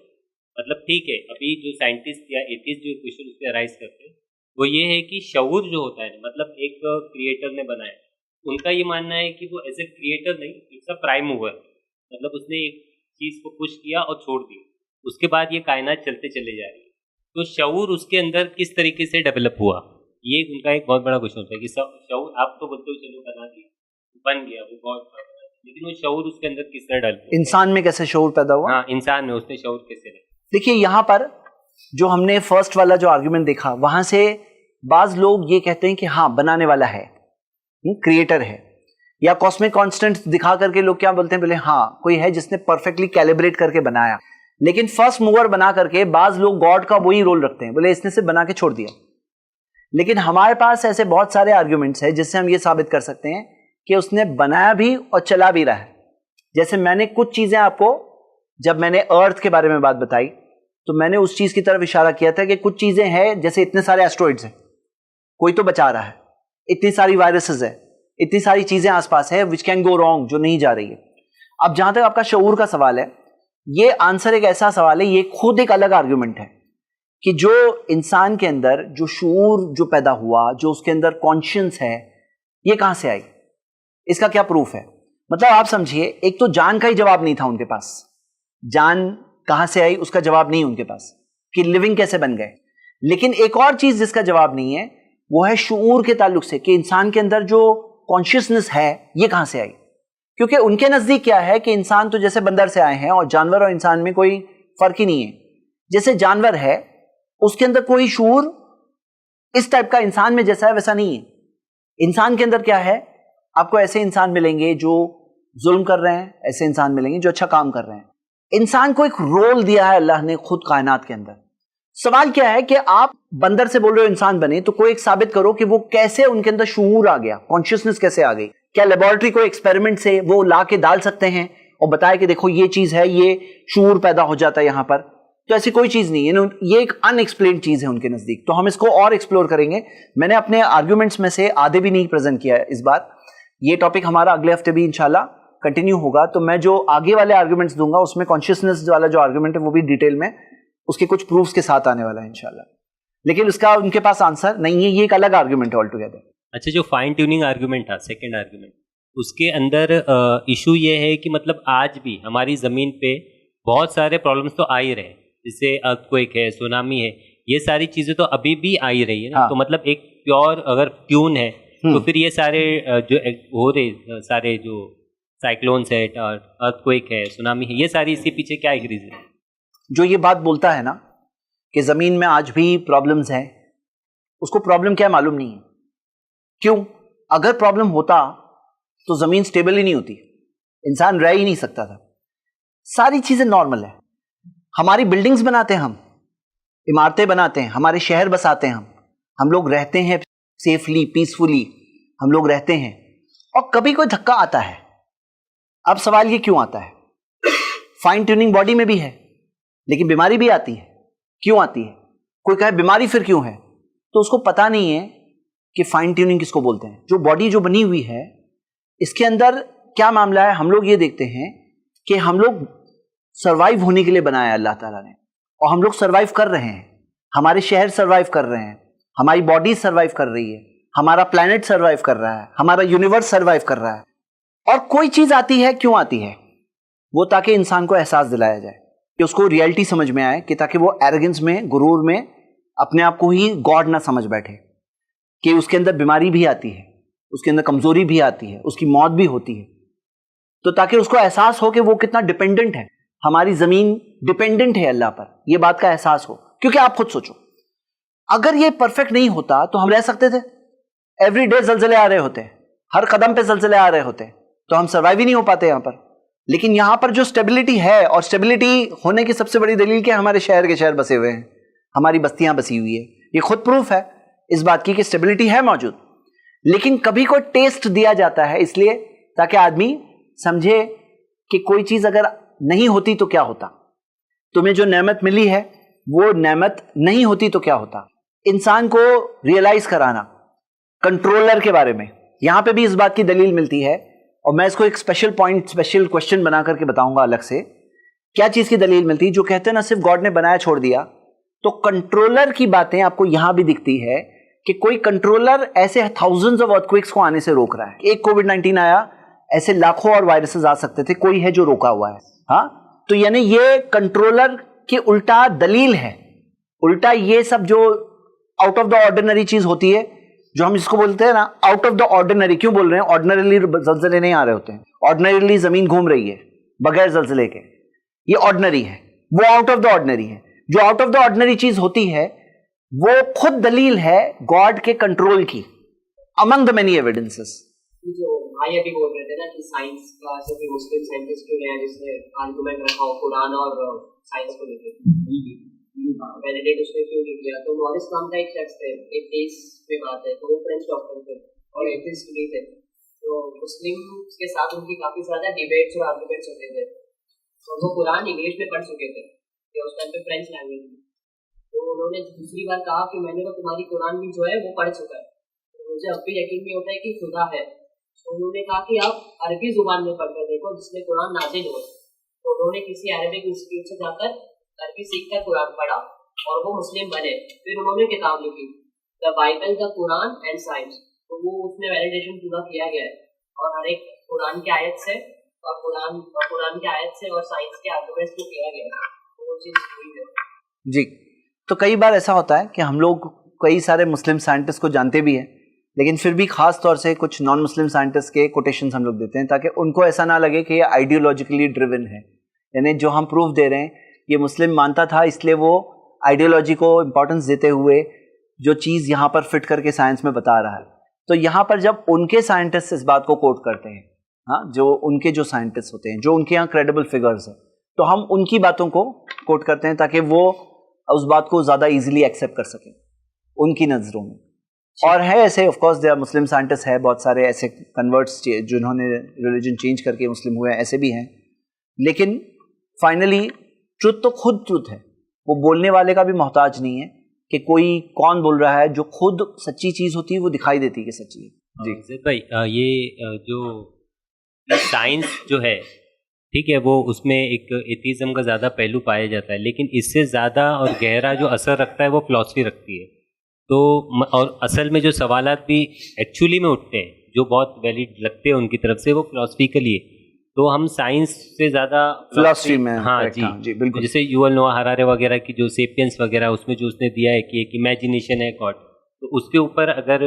मतलब ठीक है, अभी जो साइंटिस्ट या एथिस्ट जो क्वेश्चन उस पर राइज करते हैं वो ये है कि शऊर जो होता है, मतलब एक क्रिएटर ने बनाया, उनका ये मानना है कि वो एज ए क्रिएटर नहीं, इट्स अ प्राइम मूवर, मतलब उसने एक चीज़ को पुश किया और छोड़ दिया, उसके बाद ये कायनात चलते चले जा रही है। तो शऊर उसके अंदर किस तरीके से डेवलप हुआ, ये उनका एक बहुत बड़ा क्वेश्चन होता है कि शऊर, आप तो बोलते हो चलो बना दिया, बन गया वो गॉड, लेकिन वो शऊर उसके अंदर किस तरह डल, इंसान में कैसे शऊर पैदा हुआ? हाँ, इंसान में उसने शऊर कैसे डाला? देखिए, यहाँ पर जो हमने फर्स्ट वाला जो आर्गुमेंट देखा, वहां से बाज लोग ये कहते हैं कि हाँ बनाने वाला है, क्रिएटर है, या कॉस्मिक कांस्टेंट्स दिखा करके लोग क्या बोलते हैं, बोले हाँ कोई है जिसने परफेक्टली कैलिब्रेट करके बनाया। लेकिन फर्स्ट मूवर बना करके बाज लोग गॉड का वही रोल रखते हैं, बोले इसने सिर्फ बना के छोड़ दिया। लेकिन हमारे पास ऐसे बहुत सारे आर्ग्यूमेंट्स हैं जिससे हम ये साबित कर सकते हैं कि उसने बनाया भी और चला भी रहा है। जैसे मैंने कुछ चीजें आपको, जब मैंने अर्थ के बारे में बात बताई, तो मैंने उस चीज की तरफ इशारा किया था कि कुछ चीजें हैं, जैसे इतने सारे एस्ट्रॉइड्स हैं, कोई तो बचा रहा है, इतनी सारी वायरसेस है, इतनी सारी चीजें आसपास है विच कैन गो रॉन्ग, जो नहीं जा रही है। अब जहां तक आपका शऊर का सवाल है, ये आंसर एक ऐसा सवाल है, ये खुद एक अलग आर्ग्यूमेंट है कि जो इंसान के अंदर जो शऊर जो पैदा हुआ, जो उसके अंदर कॉन्शियंस है, ये कहां से आई, इसका क्या प्रूफ है? मतलब आप समझिए, एक तो जान का ही जवाब नहीं था उनके पास, जान कहां से आई उसका जवाब नहीं उनके पास, कि लिविंग कैसे बन गए। लेकिन एक और चीज जिसका जवाब नहीं है वो है शऊर के ताल्लुक से, कि इंसान के अंदर जो कॉन्शियसनेस है ये कहां से आई। क्योंकि उनके नजदीक क्या है कि इंसान तो जैसे बंदर से आए हैं और जानवर और इंसान में कोई फर्क ही नहीं है। जैसे जानवर है उसके अंदर कोई शऊर इस टाइप का इंसान में जैसा है वैसा नहीं है। इंसान के अंदर क्या है, आपको ऐसे इंसान मिलेंगे जो जुल्म कर रहे हैं, ऐसे इंसान मिलेंगे जो अच्छा काम कर रहे हैं। इंसान को एक रोल दिया है अल्लाह ने खुद कायनात के अंदर। सवाल क्या है कि आप बंदर से बोल रहे हो इंसान बने, तो कोई एक साबित करो कि वो कैसे उनके अंदर शऊर आ गया, कॉन्शियसनेस कैसे आ गई। क्या लेबोरेटरी को एक्सपेरिमेंट से वो ला के डाल सकते हैं और बताए कि देखो ये चीज है, ये शऊर पैदा हो जाता है यहां पर? तो ऐसी कोई चीज नहीं है, ये एक अनएक्सप्लेन्ड चीज है उनके नजदीक। तो हम इसको और एक्सप्लोर करेंगे। मैंने अपने आर्ग्यूमेंट्स में से आधे भी नहीं प्रेजेंट किया है इस बार। ये टॉपिक हमारा अगले हफ्ते भी इंशाल्लाह कंटिन्यू होगा। तो मैं जो आगे वाले आर्ग्यूमेंट्स दूंगा उसमें कॉन्शियसनेस वाला जो आर्ग्यूमेंट है वो भी डिटेल में उसके कुछ प्रूफ्स के साथ आने वाला है इंशाल्लाह। लेकिन उसका उनके पास आंसर नहीं है, ये एक अलग आर्ग्यूमेंट है ऑल टुगेदर। अच्छा, जो फाइन ट्यूनिंग आर्ग्यूमेंट था, सेकंड आर्ग्यूमेंट, उसके अंदर इशू ये है कि मतलब आज भी हमारी ज़मीन पे बहुत सारे प्रॉब्लम्स तो आ ही रहे हैं, जैसे अर्थक्वेक है, सुनामी है, ये सारी चीज़ें तो अभी भी आ ही रही है ना। हाँ। तो मतलब एक प्योर अगर ट्यून है तो फिर ये सारे जो हो रहे सारे जो साइक्लोन्स है, अर्थक्वेक है, सुनामी है, ये सारी इसके पीछे क्या एक रीज़न है? जो ये बात बोलता है ना कि जमीन में आज भी प्रॉब्लम्स हैं, उसको प्रॉब्लम क्या मालूम नहीं है। क्यों? अगर प्रॉब्लम होता तो जमीन स्टेबल ही नहीं होती, इंसान रह ही नहीं सकता था। सारी चीजें नॉर्मल है। हमारी बिल्डिंग्स बनाते हैं, हम इमारतें बनाते हैं, हमारे शहर बसाते हैं, हम लोग रहते हैं सेफली, पीसफुली हम लोग रहते हैं, और कभी कोई धक्का आता है। अब सवाल ये क्यों आता है? फाइन ट्यूनिंग बॉडी में भी है, लेकिन बीमारी भी आती है। क्यों आती है? कोई कहे बीमारी फिर क्यों है, तो उसको पता नहीं है कि फाइन ट्यूनिंग किसको बोलते हैं। जो बॉडी जो बनी हुई है इसके अंदर क्या मामला है, हम लोग ये देखते हैं कि हम लोग सरवाइव होने के लिए बनाया अल्लाह ताला ने, और हम लोग सरवाइव कर रहे हैं। हमारे शहर सरवाइव कर रहे हैं, हमारी बॉडी सरवाइव कर रही है, हमारा प्लैनेट सरवाइव कर रहा है, हमारा यूनिवर्स सरवाइव कर रहा है। और कोई चीज आती है, क्यों आती है? वो ताकि इंसान को एहसास दिलाया जाए, कि उसको रियलिटी समझ में आए, कि ताकि वो एरोगेंस में, गुरूर में अपने आप को ही गॉड ना समझ बैठे, कि उसके अंदर बीमारी भी आती है, उसके अंदर कमजोरी भी आती है, उसकी मौत भी होती है। तो ताकि उसको एहसास हो कि वो कितना डिपेंडेंट है, हमारी जमीन डिपेंडेंट है अल्लाह पर, यह बात का एहसास हो। क्योंकि आप खुद सोचो, अगर ये परफेक्ट नहीं होता तो हम रह सकते थे? एवरीडे जलजले आ रहे होते, हर कदम पे जलजले आ रहे होते, तो हम सर्वाइव ही नहीं हो पाते यहां पर। लेकिन यहां पर जो स्टेबिलिटी है, और स्टेबिलिटी होने की सबसे बड़ी दलील क्या है? हमारे शहर के शहर बसे हुए हैं, हमारी बस्तियां बसी हुई है। ये खुद प्रूफ है इस बात की कि स्टेबिलिटी है मौजूद। लेकिन कभी कोई टेस्ट दिया जाता है इसलिए ताकि आदमी समझे कि कोई चीज अगर नहीं होती तो क्या होता। तुम्हें जो नेमत मिली है वो नेमत नहीं होती तो क्या होता। इंसान को रियलाइज कराना कंट्रोलर के बारे में, यहां पे भी इस बात की दलील मिलती है, और मैं इसको एक स्पेशल पॉइंट, स्पेशल क्वेश्चन बना करके बताऊंगा अलग से। क्या चीज की दलील मिलती है? जो कहते हैं ना सिर्फ गॉड ने बनाया छोड़ दिया, तो कंट्रोलर की बातें आपको यहां भी दिखती है कि कोई कंट्रोलर ऐसे थाउजेंड्स ऑफ अर्थक्वेक्स को आने से रोक रहा है। एक कोविड-19 आया, ऐसे लाखों और वायरसेस आ सकते थे, कोई है जो रोका हुआ है। हाँ, तो यानी ये कंट्रोलर के उल्टा दलील है। उल्टा ये सब जो आउट ऑफ द ऑर्डिनरी चीज होती है, जो हम इसको बोलते हैं ना आउट ऑफ द ऑर्डिनरी, क्यों बोल रहे हैं? ऑर्डिनरीली जलजले नहीं आ रहे होते हैं, ऑर्डिनरीली जमीन घूम रही है बगैर जलजले के, ये ऑर्डिनरी है। वो आउट ऑफ द ऑर्डिनरी है। जो आउट ऑफ द ऑर्डिनरी चीज होती है वो खुद दलील है गॉड के कंट्रोल की, अमंग द मेनी एविडेंसेस। जो भाई अभी बोल रहे थे ना कि साइंस का सिर्फ मुस्लिम साइंटिस्ट क्यों है जिसने आर्गुमेंट रखा हो कुरान और साइंस को लेकर, वैलिडेट उसने क्यों नहीं किया? तो मॉरिस नाम का एक शख्स थे, एक केस में बात है, तो वो फ्रेंच डॉक्टर थे और एथिस्ट भी थे। तो मुस्लिम के साथ उनकी काफी ज्यादा डिबेट्स और आर्गुमेंट्स होते थे, और वो कुरान इंग्लिश में पढ़ चुके थे, या उस टाइम पे फ्रेंच लैंग्वेज में। तो उन्होंने दूसरी बार कहा कि मैंने तो तुम्हारी कुरान भी जो है वो पढ़ चुका है, तो मुझे अब भी यकीन नहीं होता है कि खुदा है। तो उन्होंने कहा कि आप अरबी जुबान में पढ़ कर देखो जिसमें कुरान नाजिल हो। तो उन्होंने किसी अरबिक इंस्टीट्यूट से जाकर अरबी सीखकर कुरान पढ़ा और वो मुस्लिम बने। फिर उन्होंने किताब लिखी the Bible, the Quran and science. तो वो उसमें वैलिडेशन पूरा किया गया है और हर एक कुरान के आयत से और कुरान के आयत से और साइंस के आर्गुमेंट्स को किया गया है, तो वो चीज़ हुई है जी। तो कई बार ऐसा होता है कि हम लोग कई सारे मुस्लिम साइंटिस्ट को जानते भी हैं, लेकिन फिर भी खास तौर से कुछ नॉन मुस्लिम साइंटिस्ट के कोटेशंस हम लोग देते हैं ताकि उनको ऐसा ना लगे कि ये आइडियोलॉजिकली ड्रिवन है, यानी जो हम प्रूफ दे रहे हैं ये मुस्लिम मानता था इसलिए वो आइडियोलॉजी को इम्पोर्टेंस देते हुए जो चीज़ यहाँ पर फिट करके साइंस में बता रहा है। तो यहाँ पर जब उनके साइंटिस्ट इस बात को कोट करते हैं, हाँ, जो उनके जो साइंटिस्ट होते हैं, जो उनके यहाँ क्रेडिबल फिगर्स हैं, तो हम उनकी बातों को कोट करते हैं ताकि वो उस बात को ज़्यादा इजीली एक्सेप्ट कर सकें उनकी नज़रों में। और है ऐसे, of course there Muslim scientist है बहुत सारे ऐसे कन्वर्ट्स जिन्होंने रिलीजन चेंज करके मुस्लिम हुए, ऐसे भी हैं। लेकिन फाइनली ट्रुथ तो खुद ट्रुथ है, वो बोलने वाले का भी मोहताज नहीं है कि कोई कौन बोल रहा है। जो खुद सच्ची चीज़ होती है वो दिखाई देती है कि सच्ची है। जी ज़ैद भाई, ये जो साइंस जो है, ठीक है, वो उसमें एक एथिज्म का ज़्यादा पहलू पाया जाता है, लेकिन इससे ज़्यादा और गहरा जो असर रखता है वो फिलॉसफी रखती है। तो और असल में जो सवालात भी एक्चुअली में उठते हैं जो बहुत वैलिड लगते हैं उनकी तरफ से, वो फिलॉसफिकली है। तो हम साइंस से ज़्यादा फिलॉसफी में, हाँ जी बिल्कुल। जैसे युवल नोआ हरारे वगैरह की जो सेपियंस वगैरह, उसमें जो उसने दिया है कि एक इमेजिनेशन है गॉड, तो उसके ऊपर अगर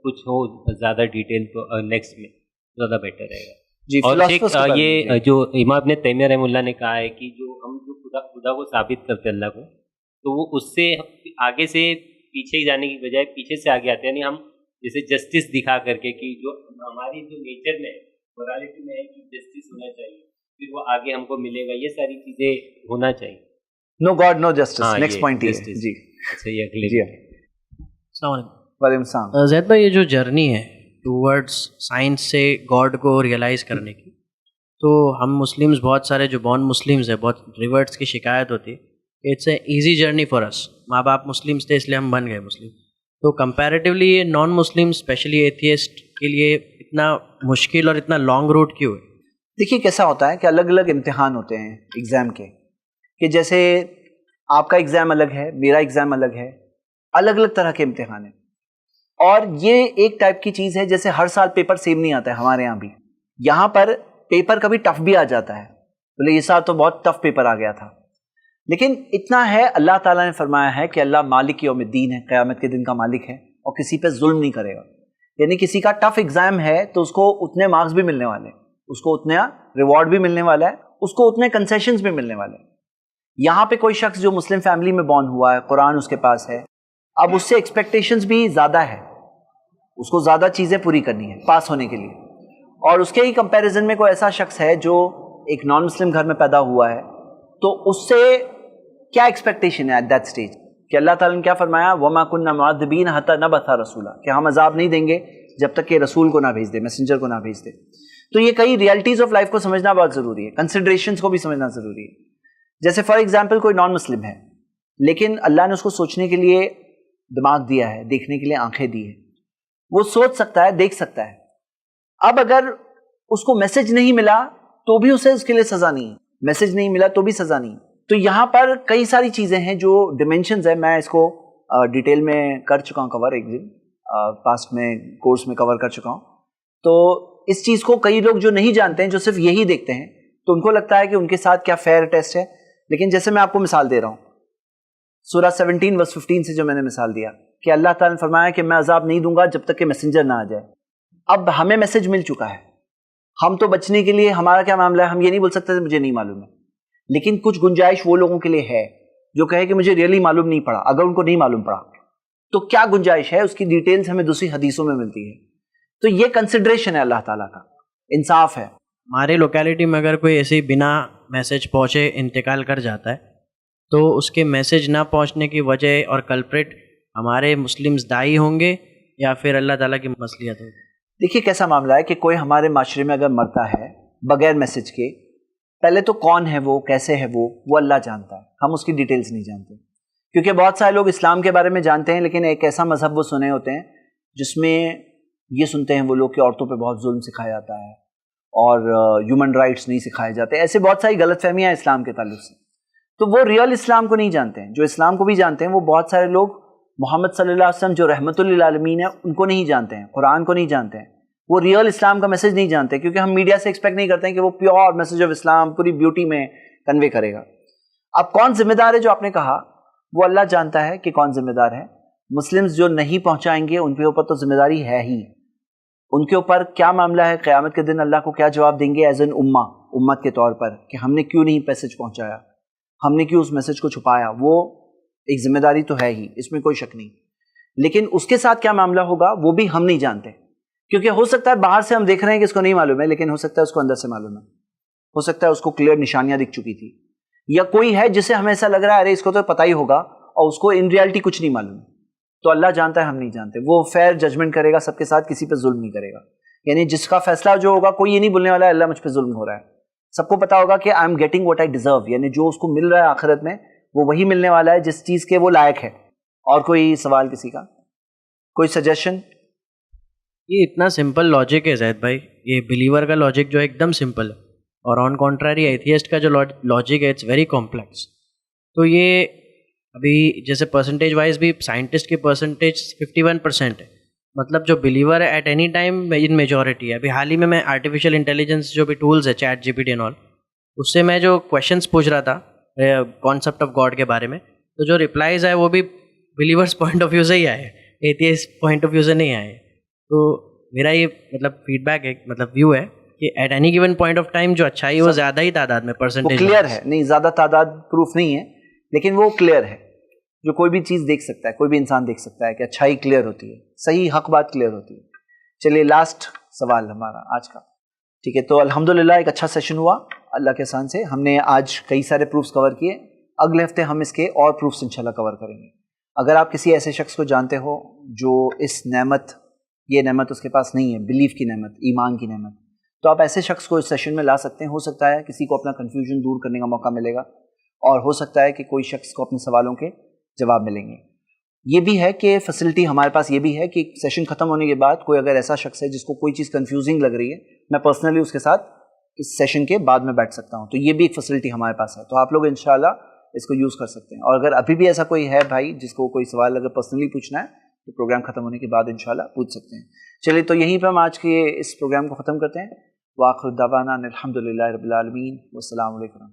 कुछ हो ज़्यादा डिटेल तो नेक्स्ट में ज़्यादा बेटर रहेगा जी। और एक ये जो इमाम इब्न तैमिया रहमतुल्लाह ने कहा है कि जो हम जो खुदा को साबित करते हैं अल्लाह को, तो वो उससे आगे से पीछे ही जाने की बजाय पीछे से आगे आते हैं, यानी हम जैसे जस्टिस दिखा करके कि जो हमारी जो नेचर में मोरालिटी में है कि जस्टिस होना चाहिए, फिर वो आगे हमको मिलेगा, ये सारी चीज़ें होना चाहिए। No god no justice, next point जी। अच्छा, ये अगले जी। वालेकुम सलाम। ज़ैद भाई, ये जो जर्नी है टूवर्ड्स साइंस से गॉड को रियलाइज़ करने की, तो हम मुस्लिम्स बहुत सारे जो बॉर्न मुस्लिम्स है, बहुत रिवर्ट्स की शिकायत होती है, it's a easy journey for us. माँ बाप मुस्लिम्स थे इसलिए हम बन गए मुस्लिम। तो कंपैरेटिवली ये नॉन मुस्लिम स्पेशली एथियस्ट के लिए इतना मुश्किल और इतना लॉन्ग रूट क्यों है? देखिए कैसा होता है कि अलग अलग इम्तिहान होते हैं एग्ज़ाम के, कि जैसे आपका एग्ज़ाम अलग है, मेरा एग्ज़ाम अलग है, अलग अलग तरह के इम्तिहान हैं। और ये एक टाइप की चीज़ है, जैसे हर साल पेपर सेम नहीं आता है हमारे यहाँ भी। यहाँ पर पेपर कभी टफ भी आ जाता है, बोले ये साल तो बहुत टफ पेपर आ गया था, लेकिन इतना है अल्लाह ताला ने फरमाया है कि अल्लाह मालिक यौमिद्दीन है, क़यामत के दिन का मालिक है और किसी पे जुल्म नहीं करेगा। यानी किसी का टफ एग्जाम है तो उसको उतने मार्क्स भी मिलने वाले हैं, उसको उतना रिवॉर्ड भी मिलने वाला है, उसको उतने कंसेशंस भी मिलने वाले हैं। यहाँ पे कोई शख्स जो मुस्लिम फैमिली में बॉर्न हुआ है, कुरान उसके पास है, अब उससे एक्सपेक्टेशंस भी ज़्यादा है, उसको ज़्यादा चीज़ें पूरी करनी है पास होने के लिए। और उसके ही कंपैरिजन में कोई ऐसा शख्स है जो एक नॉन मुस्लिम घर में पैदा हुआ है, तो उससे क्या एक्सपेक्टेशन है एट दैट स्टेज कि अल्लाह ताला ने क्या फरमाया, वमा कुन्ना मुअद्दिबीन हत्ता नबअसा रसूला, कि हम अजाब नहीं देंगे जब तक कि रसूल को ना भेज दे, मैसेंजर को ना भेज दे। तो ये कई रियलिटीज़ ऑफ लाइफ को समझना बहुत ज़रूरी है, कंसिडरेशंस को भी समझना ज़रूरी है। जैसे फॉर एग्जाम्पल कोई नॉन मुस्लिम है, लेकिन अल्लाह ने उसको सोचने के लिए दिमाग दिया है, देखने के लिए आंखें दी है, वो सोच सकता है, देख सकता है। अब अगर उसको मैसेज नहीं मिला तो भी उसे उसके लिए सज़ा नहीं है, मैसेज नहीं मिला तो भी सज़ा नहीं। तो यहाँ पर कई सारी चीज़ें हैं जो डिमेंशंस है, मैं इसको डिटेल में कर चुका हूँ कवर, एक दिन पास्ट में कोर्स में कवर कर चुका हूँ। तो इस चीज़ को कई लोग जो नहीं जानते हैं, जो सिर्फ यही देखते हैं, तो उनको लगता है कि उनके साथ क्या फेयर टेस्ट है। लेकिन जैसे मैं आपको मिसाल दे रहा हूँ, सूरह 17 वर्स 15 से जो मैंने मिसाल दिया कि अल्लाह ताला ने फरमाया कि मैं अजाब नहीं दूंगा जब तक कि मैसेंजर ना आ जाए। अब हमें मैसेज मिल चुका है, हम तो बचने के लिए हमारा क्या मामला है, हम ये नहीं बोल सकते मुझे नहीं मालूम है। लेकिन कुछ गुंजाइश वो लोगों के लिए है जो कहे कि मुझे रियली मालूम नहीं पड़ा। अगर उनको नहीं मालूम पड़ा तो क्या गुंजाइश है, उसकी डिटेल्स हमें दूसरी हदीसों में मिलती है। तो ये कंसिडरेशन है अल्लाह ताला का, इंसाफ है। हमारे लोकेलिटी में अगर कोई ऐसे ही बिना मैसेज पहुँचे इंतकाल कर जाता है, तो उसके मैसेज ना पहुँचने की वजह और कल्प्रिट हमारे मुस्लिम्स दाई होंगे या फिर अल्लाह ताला की मसलियत होगी? देखिए कैसा मामला है कि कोई हमारे माशरे में अगर मरता है बगैर मैसेज के, पहले तो कौन है वो, कैसे है वो अल्लाह जानता है, हम उसकी डिटेल्स नहीं जानते। क्योंकि बहुत सारे लोग इस्लाम के बारे में जानते हैं लेकिन एक ऐसा मजहब वो सुने होते हैं जिसमें ये सुनते हैं वो लोग कि औरतों पे बहुत जुल्म सिखाया जाता है और ह्यूमन राइट्स नहीं सिखाए जाते। ऐसे बहुत सारी गलतफहमियां इस्लाम के ताल्लुक से, तो वो रियल इस्लाम को नहीं जानते हैं। जो इस्लाम को भी जानते हैं वो बहुत सारे लोग मोहम्मद सल्लल्लाहु अलैहि वसल्लम जो रहमतुल लिल आलमीन है उनको नहीं जानते हैं, कुरान को नहीं जानते हैं, वो रियल इस्लाम का मैसेज नहीं जानते, क्योंकि हम मीडिया से एक्सपेक्ट नहीं करते हैं कि वो प्योर मैसेज ऑफ इस्लाम पूरी ब्यूटी में कन्वे करेगा। अब कौन जिम्मेदार है, जो आपने कहा वो अल्लाह जानता है कि कौन जिम्मेदार है। मुस्लिम्स जो नहीं पहुंचाएंगे उनके ऊपर तो जिम्मेदारी है ही, उनके ऊपर क्या मामला है, क़यामत के दिन अल्लाह को क्या जवाब देंगे एज एन उम्मत के तौर पर कि हमने क्यों नहीं मैसेज पहुंचाया, हमने क्यों उस मैसेज को छुपाया, वो एक जिम्मेदारी तो है ही, इसमें कोई शक नहीं। लेकिन उसके साथ क्या मामला होगा वो भी हम नहीं जानते, क्योंकि हो सकता है बाहर से हम देख रहे हैं कि इसको नहीं मालूम है, लेकिन हो सकता है उसको अंदर से मालूम है, हो सकता है उसको क्लियर निशानियां दिख चुकी थी, या कोई है जिसे हमें ऐसा लग रहा है अरे इसको तो पता ही होगा और उसको इन रियलिटी कुछ नहीं मालूम। तो अल्लाह जानता है, हम नहीं जानते। वो फेयर जजमेंट करेगा सबके साथ, किसी पे जुल्म नहीं करेगा। यानी जिसका फैसला जो होगा, कोई ये नहीं बोलने वाला है अल्लाह मुझ पे जुल्म हो रहा है। सबको पता होगा कि I am getting what I deserve, यानी जो उसको मिल रहा है आखिरत में वो वही मिलने वाला है जिस चीज के वो लायक है। और कोई सवाल किसी का, कोई सजेशन? ये इतना सिंपल लॉजिक है जैद भाई, ये बिलीवर का लॉजिक जो है एकदम सिंपल है, और ऑन कॉन्ट्रारी एथियस्ट का जो लॉजिक है इट्स वेरी कॉम्प्लेक्स। तो ये अभी जैसे परसेंटेज वाइज भी साइंटिस्ट की परसेंटेज 51% है, मतलब जो बिलीवर है at any time in majority है। अभी हाल ही में मैं आर्टिफिशियल इंटेलिजेंस जो भी टूल्स है चैट जीपीटी एंड ऑल, उससे मैं जो क्वेश्चंस पूछ रहा था कॉन्सेप्ट ऑफ गॉड के बारे में, तो जो रिप्लाईज आए वो भी बिलीवर्स पॉइंट ऑफ व्यू से ही आए, एथियस्ट पॉइंट ऑफ व्यू से नहीं आए। तो मेरा ये मतलब फीडबैक है, मतलब व्यू है कि at any given point of time जो अच्छाई है वो ज़्यादा ही तादाद में परसेंटेज क्लियर है, नहीं ज़्यादा तादाद प्रूफ नहीं है, लेकिन वो क्लियर है। जो कोई भी चीज़ देख सकता है, कोई भी इंसान देख सकता है कि अच्छाई क्लियर होती है, सही हक बात क्लियर होती है। चलिए लास्ट सवाल हमारा आज का, ठीक है। तो अल्हम्दुलिल्लाह एक अच्छा सेशन हुआ अल्लाह के एहसान से, हमने आज कई सारे प्रूफ्स कवर किए। अगले हफ्ते हम इसके और प्रूफ्स इंशाल्लाह कवर करेंगे। अगर आप किसी ऐसे शख्स को जानते हो जो इस नेमत, ये नेमत उसके पास नहीं है, बिलीफ की नेमत, ईमान की नेमत, तो आप ऐसे शख्स को इस सेशन में ला सकते हैं। हो सकता है किसी को अपना कन्फ्यूजन दूर करने का मौका मिलेगा, और हो सकता है कि कोई शख्स को अपने सवालों के जवाब मिलेंगे। ये भी है कि फैसिलिटी हमारे पास ये भी है कि सेशन ख़त्म होने के बाद कोई अगर ऐसा शख्स है जिसको कोई चीज़ कंफ्यूजिंग लग रही है, मैं पर्सनली उसके साथ इस सेशन के बाद में बैठ सकता हूँ। तो ये भी एक फैसिलिटी हमारे पास है, तो आप लोग इंशाल्लाह इसको यूज़ कर सकते हैं। और अगर अभी भी ऐसा कोई है भाई जिसको कोई सवाल अगर पर्सनली पूछना है तो प्रोग्राम ख़त्म होने के बाद इंशाल्लाह पूछ सकते हैं। चलिए तो यहीं पर हम आज के इस प्रोग्राम को ख़त्म करते हैं। वाखिर दावाना अनिल हम्दुलिल्लाहि रब्बिल आलमीन, वस्सलामु अलैकुम।